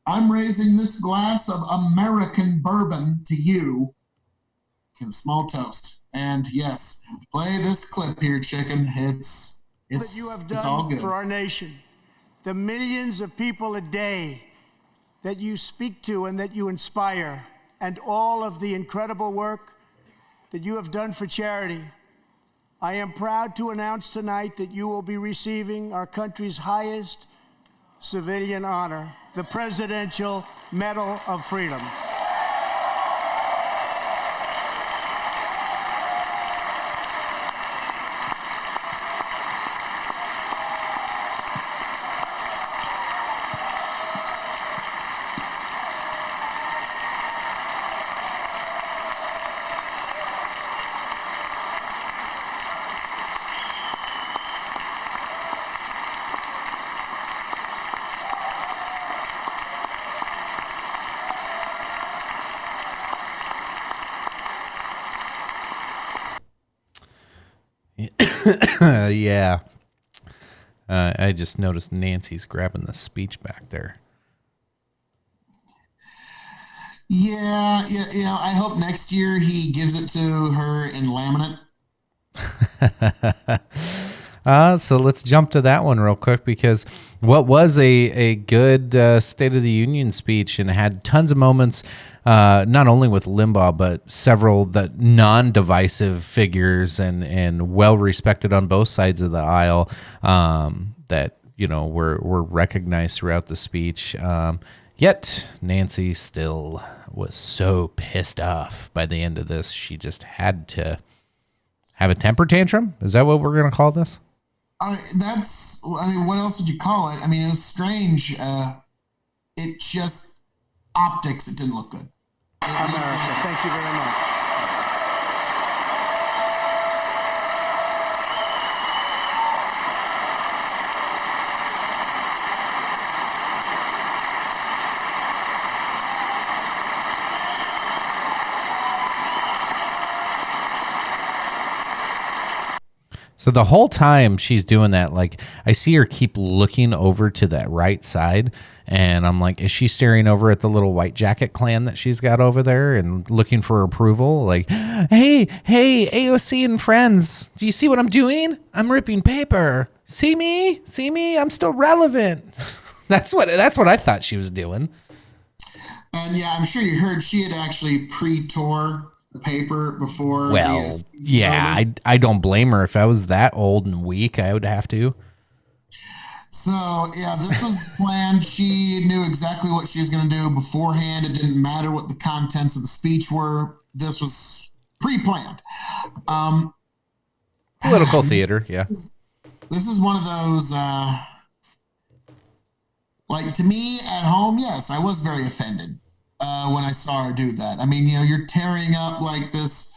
I'm raising this glass of American bourbon to you in a small toast. And yes, play this clip here, chicken. It's that you have done all good for our nation. The millions of people a day that you speak to and that you inspire, and all of the incredible work that you have done for charity. I am proud to announce tonight that you will be receiving our country's highest civilian honor, the Presidential Medal of Freedom. Yeah. I just noticed Nancy's grabbing the speech back there. Yeah. I hope next year he gives it to her in laminate. So let's jump to that one real quick, because what was a good State of the Union speech, and had tons of moments, not only with Limbaugh, but several that non-divisive figures and well-respected on both sides of the aisle, that, were recognized throughout the speech. Yet Nancy still was so pissed off by the end of this. She just had to have a temper tantrum. Is that what we're going to call this? What else would you call it? It was strange. It just, optics, it didn't look good. America, thank you very much. So the whole time she's doing that, like, I see her keep looking over to that right side, and I'm like, is she staring over at the little white jacket clan that she's got over there and looking for approval? Like, hey, AOC and friends, do you see what I'm doing? I'm ripping paper. See me? I'm still relevant. That's what I thought she was doing. And yeah, I'm sure you heard she had actually pre-tore the paper before. Well, yeah, I don't blame her. If I was that old and weak, I would have to. So yeah, this was planned. She knew exactly what she was going to do beforehand. It didn't matter what the contents of the speech were. This was pre-planned. Political theater, yeah. This is one of those, like, to me at home, yes, I was very offended when I saw her do that. You're tearing up like this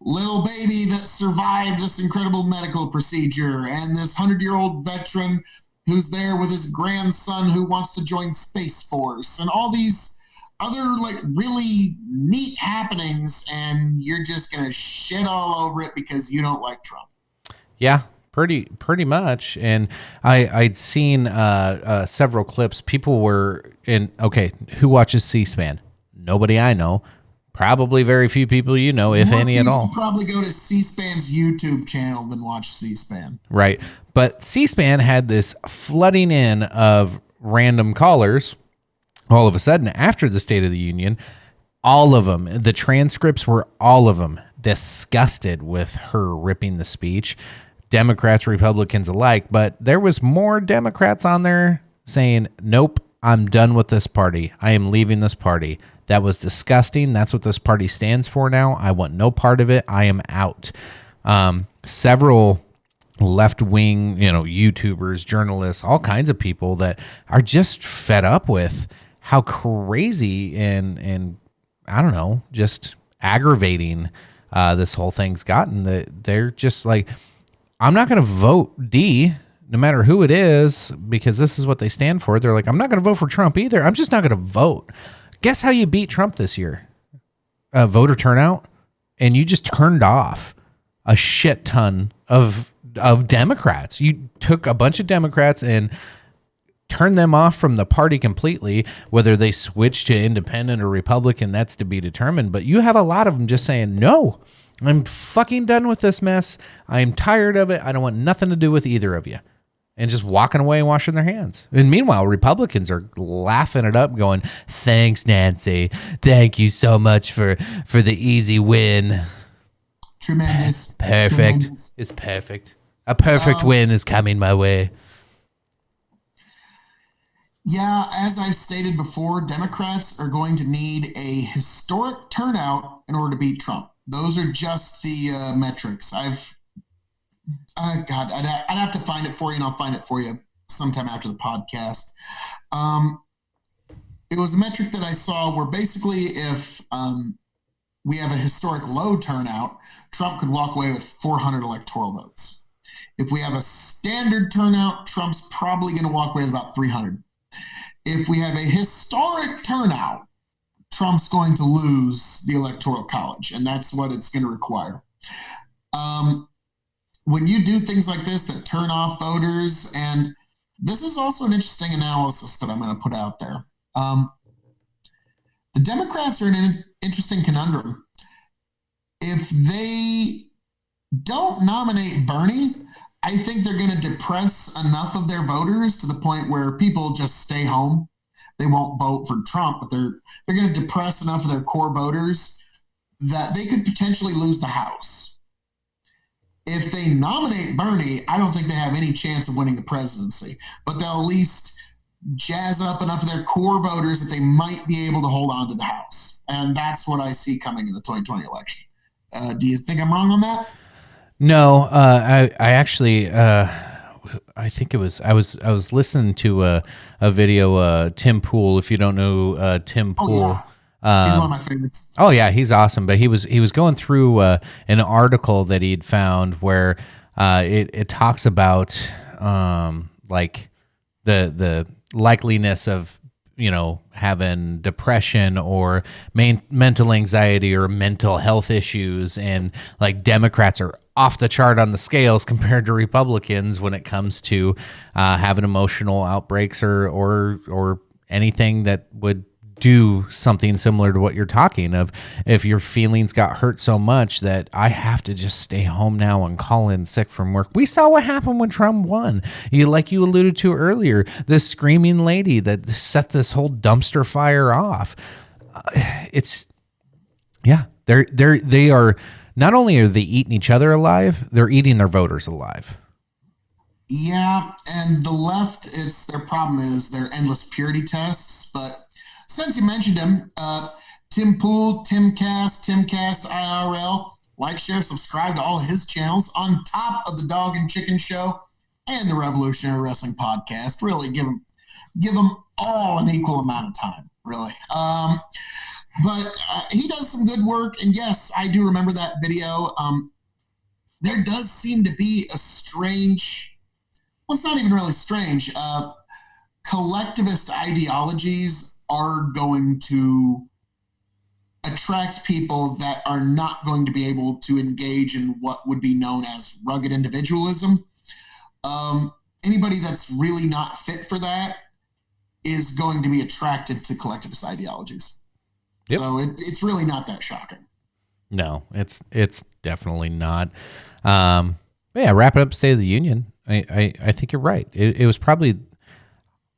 little baby that survived this incredible medical procedure, and this 100-year-old veteran who's there with his grandson who wants to join Space Force, and all these other, like, really neat happenings, and you're just going to shit all over it because you don't like Trump. Yeah, pretty much. And I'd seen several clips. People were in, okay, who watches C-SPAN? Nobody I know. Probably very few people you know, if any at all. Probably go to C-SPAN's YouTube channel than watch C-SPAN. Right. But C-SPAN had this flooding in of random callers all of a sudden after the State of the Union. All of them, the transcripts were all of them disgusted with her ripping the speech. Democrats, Republicans alike. But there was more Democrats on there saying, nope, I'm done with this party. I am leaving this party. That was disgusting. That's what this party stands for now. I want no part of it. I am out. Several left-wing, YouTubers, journalists, all kinds of people that are just fed up with how crazy and I don't know, just aggravating this whole thing's gotten. That they're just like, I'm not going to vote D, no matter who it is, because this is what they stand for. They're like, I'm not going to vote for Trump either. I'm just not going to vote. Guess how you beat Trump this year? Voter turnout. And you just turned off a shit ton of Democrats. You took a bunch of Democrats and turned them off from the party completely. Whether they switch to independent or Republican, that's to be determined. But you have a lot of them just saying, no, I'm fucking done with this mess. I'm tired of it. I don't want nothing to do with either of you. And just walking away and washing their hands. And meanwhile, Republicans are laughing it up, going, thanks, Nancy. Thank you so much for the easy win. Tremendous. Perfect. Tremendous. It's perfect. A perfect win is coming my way. Yeah, as I've stated before, Democrats are going to need a historic turnout in order to beat Trump. Those are just the metrics. I'd have to find it for you, and I'll find it for you sometime after the podcast. It was a metric that I saw where basically if we have a historic low turnout, Trump could walk away with 400 electoral votes. If we have a standard turnout, Trump's probably going to walk away with about 300. If we have a historic turnout, Trump's going to lose the Electoral College, and that's what it's going to require. When you do things like this that turn off voters, and this is also an interesting analysis that I'm going to put out there. The Democrats are in an interesting conundrum. If they don't nominate Bernie, I think they're going to depress enough of their voters to the point where people just stay home. They won't vote for Trump, but they're going to depress enough of their core voters that they could potentially lose the House. If they nominate Bernie, I don't think they have any chance of winning the presidency, but they'll at least jazz up enough of their core voters that they might be able to hold on to the House. And that's what I see coming in the 2020 election. Do you think I'm wrong on that? No, I actually, I think it was, I was listening to a video, Tim Pool. If you don't know Tim Pool, he's one of my favorites. Oh yeah, he's awesome. But he was going through an article that he'd found where it talks about like the likeliness of, you know, having depression or mental anxiety or mental health issues, and like Democrats are off the chart on the scales compared to Republicans when it comes to having emotional outbreaks or anything that would do something similar to what you're talking of. If your feelings got hurt so much that I have to just stay home now and call in sick from work. We saw what happened when Trump won. Like you alluded to earlier, this screaming lady that set this whole dumpster fire off. They are not only are they eating each other alive, they're eating their voters alive. Yeah, and the left, their problem is their endless purity tests. But since you mentioned him, Tim Pool, Timcast IRL, like, share, subscribe to all his channels on top of the Dog and Chicken Show and the Revolutionary Wrestling Podcast. Really give them all an equal amount of time, really. But he does some good work, and yes, I do remember that video. There does seem to be a strange, well, it's not even really strange. Collectivist ideologies are going to attract people that are not going to be able to engage in what would be known as rugged individualism. Anybody that's really not fit for that is going to be attracted to collectivist ideologies. Yep. So it's really not that shocking. No, it's definitely not. Yeah, wrapping up State of the Union. I think you're right. It was probably,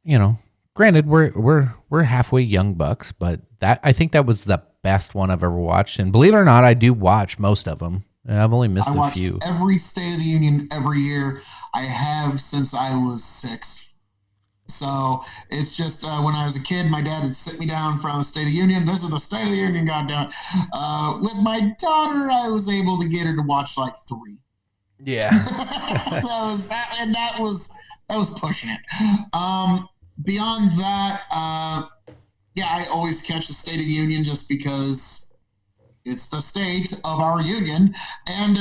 you know, granted we're halfway young bucks, but I think that was the best one I've ever watched. And believe it or not, I do watch most of them. And I've only missed a few. Every State of the Union every year. I have since I was 6. So it's just when I was a kid, my dad would sit me down in front of the State of the Union. This is the State of the Union, goddamn. With my daughter, I was able to get her to watch like 3. Yeah, that was pushing it. Beyond that, yeah, I always catch the State of the Union just because it's the state of our union, and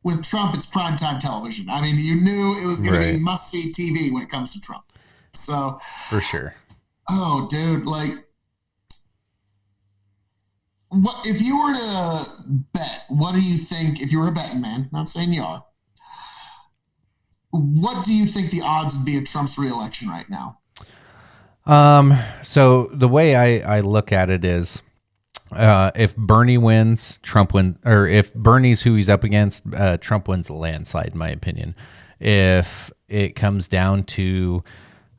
with Trump, it's primetime television. I mean, you knew it was going to be must-see TV when it comes to Trump. So for sure. Oh, dude, like, what if you were to bet? What do you think? If you were a betting man, not saying you are, what do you think the odds would be of Trump's reelection right now? So the way I look at it is, if Bernie wins, Trump wins, or if Bernie's who he's up against, Trump wins the landslide, in my opinion. If it comes down to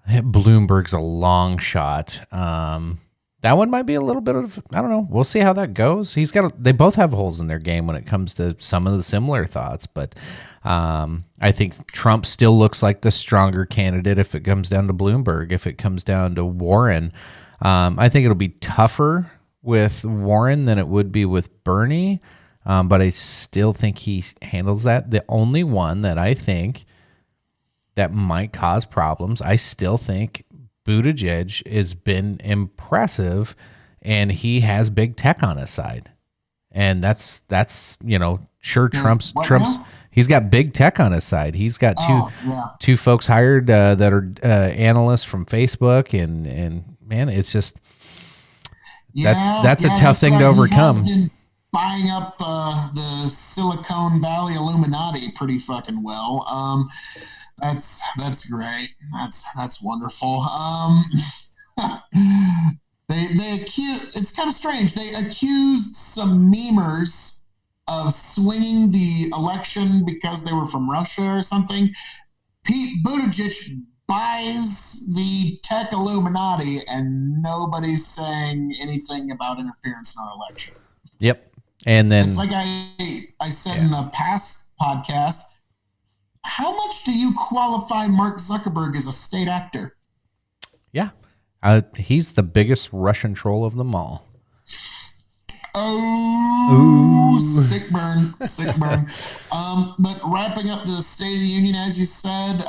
Bloomberg's a long shot, that one might be a little bit of, I don't know. We'll see how that goes. They both have holes in their game when it comes to some of the similar thoughts, but I think Trump still looks like the stronger candidate if it comes down to Bloomberg. If it comes down to Warren, I think it'll be tougher with Warren than it would be with Bernie, but I still think he handles that. The only one that I think that might cause problems, I still think Buttigieg has been impressive, and he has big tech on his side, and that's you know, sure, Trump's he's got big tech on his side. He's got two folks hired that are analysts from Facebook, and man, it's just. That's a tough thing to overcome. He has been buying up the Silicon Valley Illuminati pretty fucking well. That's great. That's wonderful. They accuse. It's kind of strange. They accused some memers of swinging the election because they were from Russia or something. Pete Buttigieg buys the tech Illuminati, and nobody's saying anything about interference in our election. Yep. And then it's like I said in a past podcast, how much do you qualify Mark Zuckerberg as a state actor? Yeah. He's the biggest Russian troll of them all. Oh, sick burn. But wrapping up the State of the Union, as you said,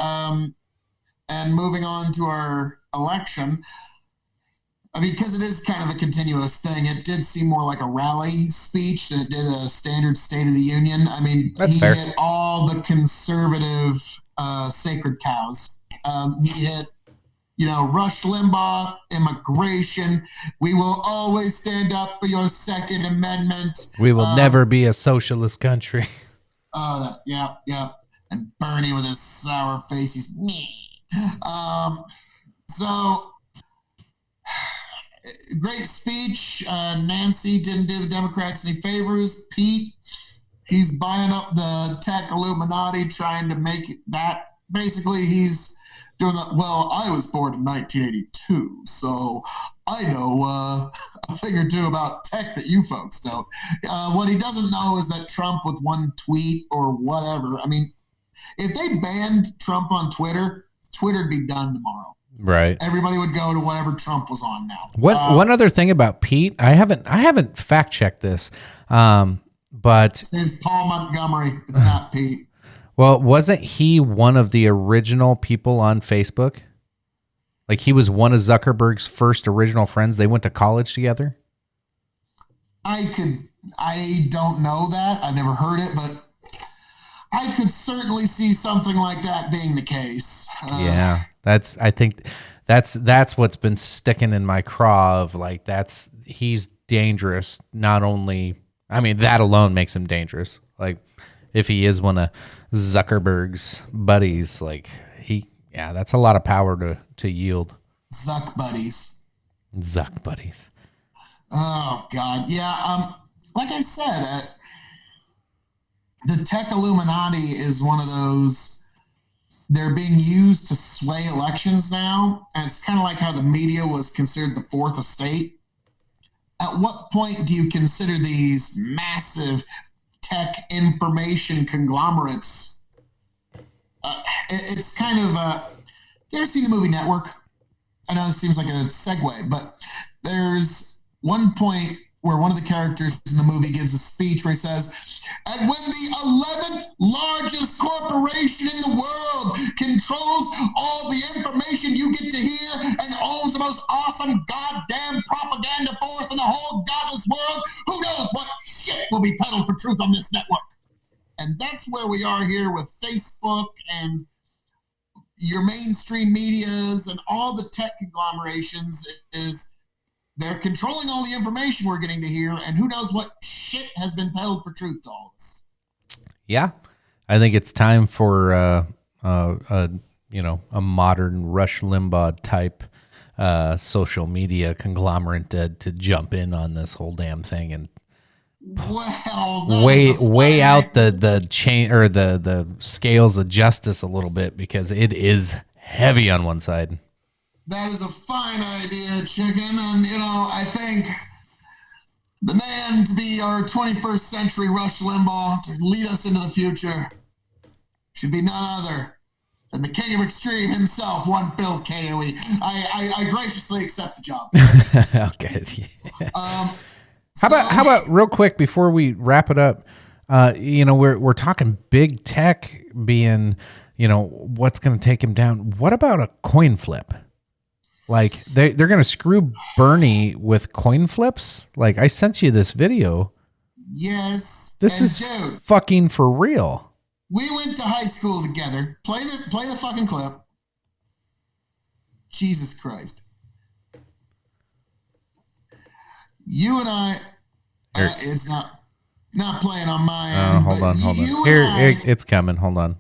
and moving on to our election, because it is kind of a continuous thing, it did seem more like a rally speech than it did a standard State of the Union. I mean, he hit all the conservative sacred cows. He hit, Rush Limbaugh, immigration. We will always stand up for your Second Amendment. We will never be a socialist country. Yeah. And Bernie with his sour face, he's so great speech. Nancy didn't do the Democrats any favors. Pete, he's buying up the tech Illuminati, trying to make that. Basically, he's doing that. Well, I was born in 1982, so I know a thing or two about tech that you folks don't. What he doesn't know is that Trump, with one tweet or whatever, I mean, if they banned Trump on Twitter, Twitter'd be done tomorrow. Right. Everybody would go to whatever Trump was on now. One other thing about Pete, I haven't fact checked this, but his name's Paul Montgomery. It's not Pete. Well, wasn't he one of the original people on Facebook? Like, he was one of Zuckerberg's first original friends. They went to college together. I don't know that. I've never heard it, but I could certainly see something like that being the case. Yeah, I think that's what's been sticking in my craw of, like, he's dangerous. Not only, I mean, that alone makes him dangerous. Like, if he is one of Zuckerberg's buddies, like, that's a lot of power to yield. Zuck buddies. Oh God. Yeah. Like I said, the tech Illuminati is one of those, they're being used to sway elections now. And it's kind of like how the media was considered the fourth estate. At what point do you consider these massive tech information conglomerates? It's kind of, you ever seen the movie Network? I know it seems like a segue, but there's one point where one of the characters in the movie gives a speech where he says, and when the 11th largest corporation in the world controls all the information you get to hear and owns the most awesome goddamn propaganda force in the whole godless world, who knows what shit will be peddled for truth on this network? And that's where we are here with Facebook and your mainstream medias and all the tech conglomerations. Is they're controlling all the information we're getting to hear, and who knows what shit has been peddled for truth to all of us. Yeah, I think it's time for a modern Rush Limbaugh type social media conglomerate to jump in on this whole damn thing and weigh out the chain or the scales of justice a little bit, because it is heavy on one side. That is a fine idea, Chicken. And, I think the man to be our 21st century Rush Limbaugh, to lead us into the future, should be none other than the king of extreme himself, one Phil Koe. I graciously accept the job. Okay. How about real quick before we wrap it up? We're talking big tech being, what's going to take him down. What about a coin flip? Like, they're going to screw Bernie with coin flips? Like, I sent you this video. Yes. This is dude, fucking for real. We went to high school together. Play the fucking clip. Jesus Christ. You and I, it's not playing on my end. Hold on. Here, it's coming. Hold on.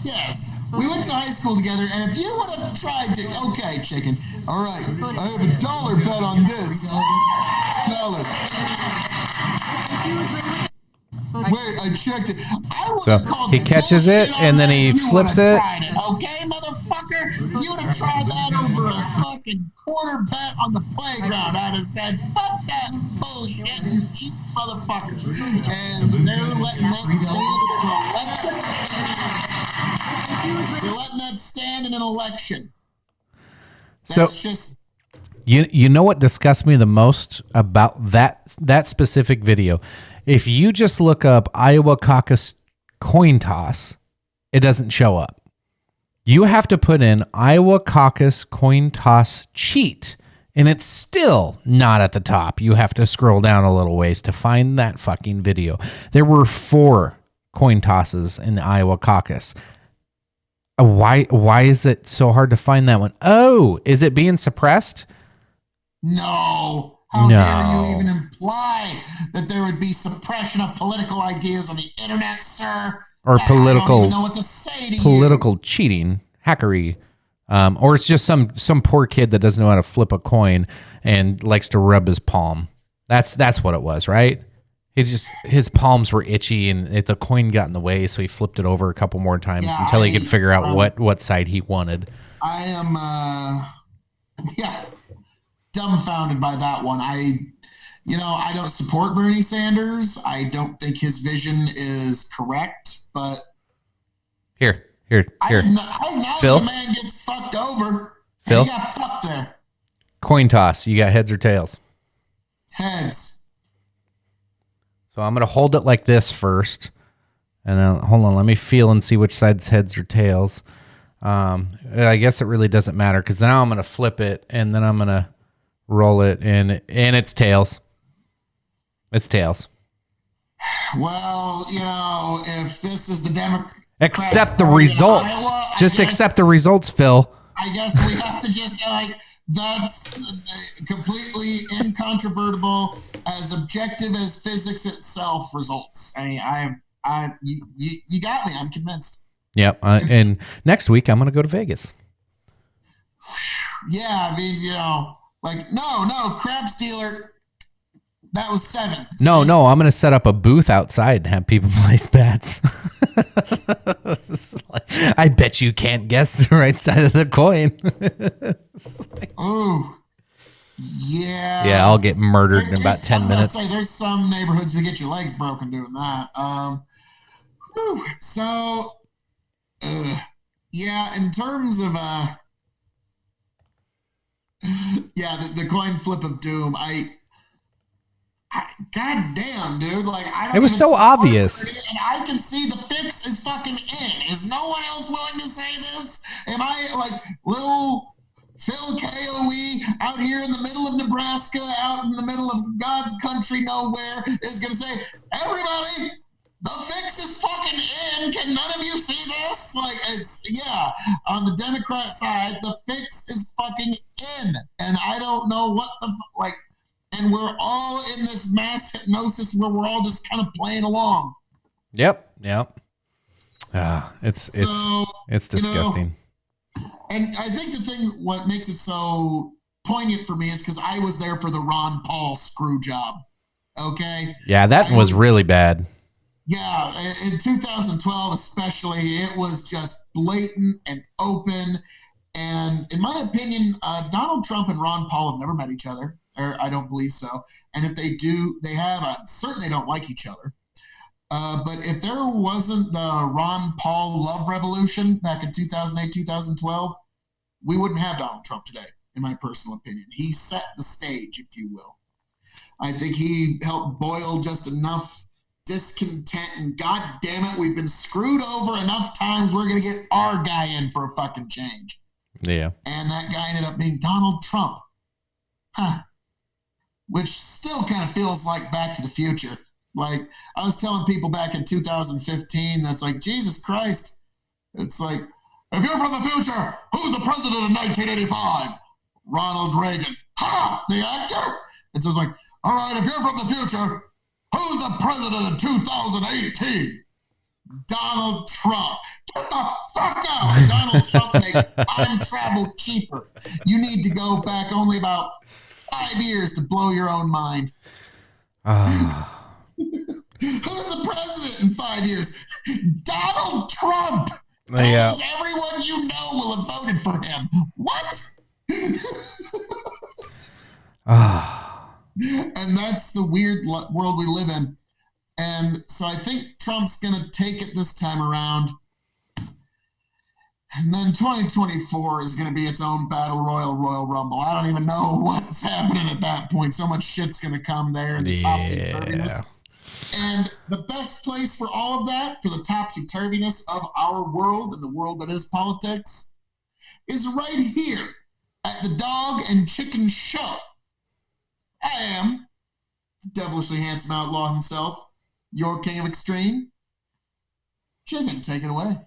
Yes. We went to high school together, and if you would have tried to... Okay, Chicken. All right. I have $1 bet on this. $1. Wait, I checked it. I would So have called he catches it, bullshit on and then that he if you flips would've it. tried okay, motherfucker? You would have tried that over a fucking quarter bet on the playground. I'd have said, fuck that bullshit, you cheap motherfucker. And they're letting that stand. They're letting that stand in an election. That's just... You know what disgusts me the most about that specific video? If you just look up Iowa caucus coin toss, it doesn't show up. You have to put in Iowa caucus coin toss cheat, and it's still not at the top. You have to scroll down a little ways to find that fucking video. There were 4 coin tosses in the Iowa caucus. Why is it so hard to find that one? Oh, is it being suppressed? No. How dare you even imply that there would be suppression of political ideas on the internet, sir? Or I don't political even know what to say to political cheating, hackery. Or it's just some poor kid that doesn't know how to flip a coin and likes to rub his palm. That's what it was, right? His palms were itchy and the coin got in the way, so he flipped it over a couple more times until he could figure out what side he wanted. I am dumbfounded by that one. I don't support Bernie Sanders. I don't think his vision is correct, but Here. I acknowledge Phil? the man gets fucked over. Phil? And he got fucked there. Coin toss. You got heads or tails? Heads. So I'm going to hold it like this first. And then, hold on, let me feel and see which side's heads or tails. I guess it really doesn't matter because now I'm going to flip it and then I'm going to roll it and it's tails. It's tails. Well, if this is the Democrat... Accept the results. Just accept the results, Phil. I guess we have to just that's completely incontrovertible, as objective as physics itself results. I mean, you got me. I'm convinced. Yep. And next week I'm going to go to Vegas. Yeah, I mean, no, crap stealer. That was 7. No, I'm going to set up a booth outside and have people place bets. I bet you can't guess the right side of the coin. Oh, yeah. Yeah, I'll get murdered in about 10 minutes. Say, there's some neighborhoods that get your legs broken doing that. In terms of the coin flip of doom, God damn, dude! I don't. It was so obvious. And I can see the fix is fucking in. Is no one else willing to say this? Am I little Phil KOE out here in the middle of Nebraska, out in the middle of God's country nowhere, is going to say, everybody, the fix is fucking in. Can none of you see this? On the Democrat side, the fix is fucking in. And I don't know what and we're all in this mass hypnosis where we're all just kind of playing along. Yep. It's disgusting. And I think what makes it so poignant for me is because I was there for the Ron Paul screw job. Okay. Yeah, that was really bad. Yeah, in 2012 especially, it was just blatant and open. And in my opinion, Donald Trump and Ron Paul have never met each other. Or I don't believe so. And if they do, they certainly don't like each other. But if there wasn't the Ron Paul love revolution back in 2008, 2012, we wouldn't have Donald Trump today, in my personal opinion. He set the stage, if you will. I think he helped boil just enough discontent, and God damn it, we've been screwed over enough times, we're going to get our guy in for a fucking change. Yeah. And that guy ended up being Donald Trump. Huh. Which still kind of feels like Back to the Future. I was telling people back in 2015, that's Jesus Christ. It's if you're from the future, who's the president in 1985? Ronald Reagan. Ha! The actor? And so it's all right, if you're from the future, who's the president in 2018? Donald Trump. Get the fuck out! Donald Trump made time travel cheaper. You need to go back only about 5 years to blow your own mind. Who's the president in 5 years? Donald Trump. Yeah. Almost everyone you know will have voted for him. What? And that's the weird world we live in. And so I think Trump's going to take it this time around. And then 2024 is going to be its own battle Royal Rumble. I don't even know what's happening at that point. So much shit's going to come there, and the topsy-turviness. And the best place for all of that, for the topsy-turviness of our world and the world that is politics, is right here at the Dog and Chicken Show. I am the devilishly handsome outlaw himself, your king of extreme. Chicken, take it away.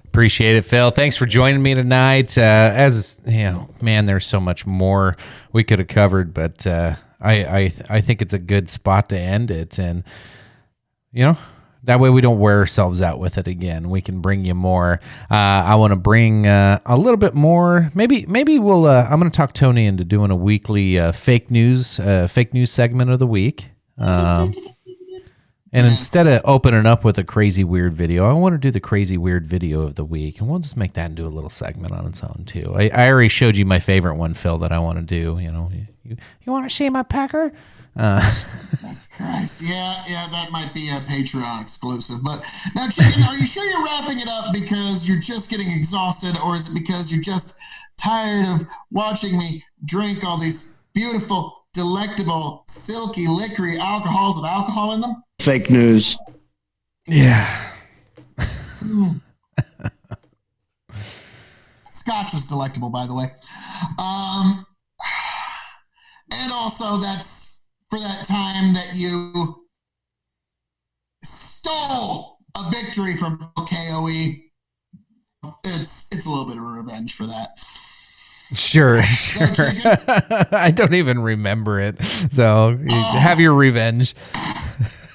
Appreciate it, Phil. Thanks for joining me tonight. As you know, man, there's so much more we could have covered, but I think it's a good spot to end it, and you know, that way we don't wear ourselves out with it again. We can bring you more. I want to bring a little bit more. Maybe we'll. I'm going to talk Tony into doing a weekly fake news segment of the week. And instead of opening up with a crazy weird video, I want to do the crazy weird video of the week, and we'll just make that into a little segment on its own too. I already showed you my favorite one, Phil, that I want to do. You know, you want to see my pecker? Jesus Christ. Yeah, that might be a Patreon exclusive. But now, Chicken, are you sure you're wrapping it up because you're just getting exhausted, or is it because you're just tired of watching me drink all these beautiful, delectable, silky, liquory alcohols with alcohol in them? Fake news. Yeah. Scotch was delectable, by the way. And also, that's for that time that you stole a victory from KOE. It's a little bit of a revenge for that. Sure. I don't even remember it. So have your revenge.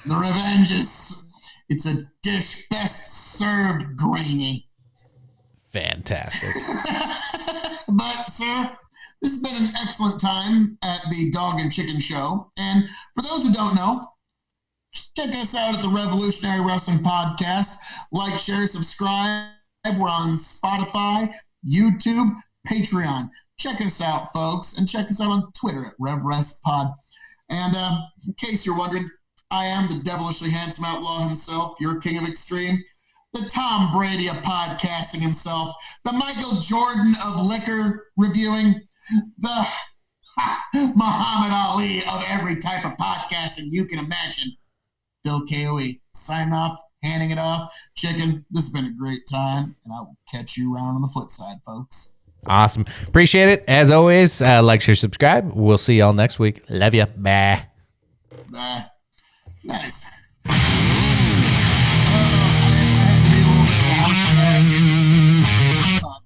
The revenge it's a dish best served grainy. Fantastic. But, sir, this has been an excellent time at the Dog and Chicken Show. And for those who don't know, check us out at the Revolutionary Wrestling Podcast. Like, share, subscribe. We're on Spotify, YouTube, Patreon. Check us out, folks. And check us out on Twitter at RevWrestPod. And in case you're wondering, I am the devilishly handsome outlaw himself, your king of extreme, the Tom Brady of podcasting himself, the Michael Jordan of liquor reviewing, the Muhammad Ali of every type of podcasting you can imagine. Bill KOE, signing off, handing it off. Chicken, this has been a great time, and I will catch you around on the flip side, folks. Awesome. Appreciate it. As always, like, share, subscribe. We'll see y'all next week. Love ya. Bye. Bye. Nice.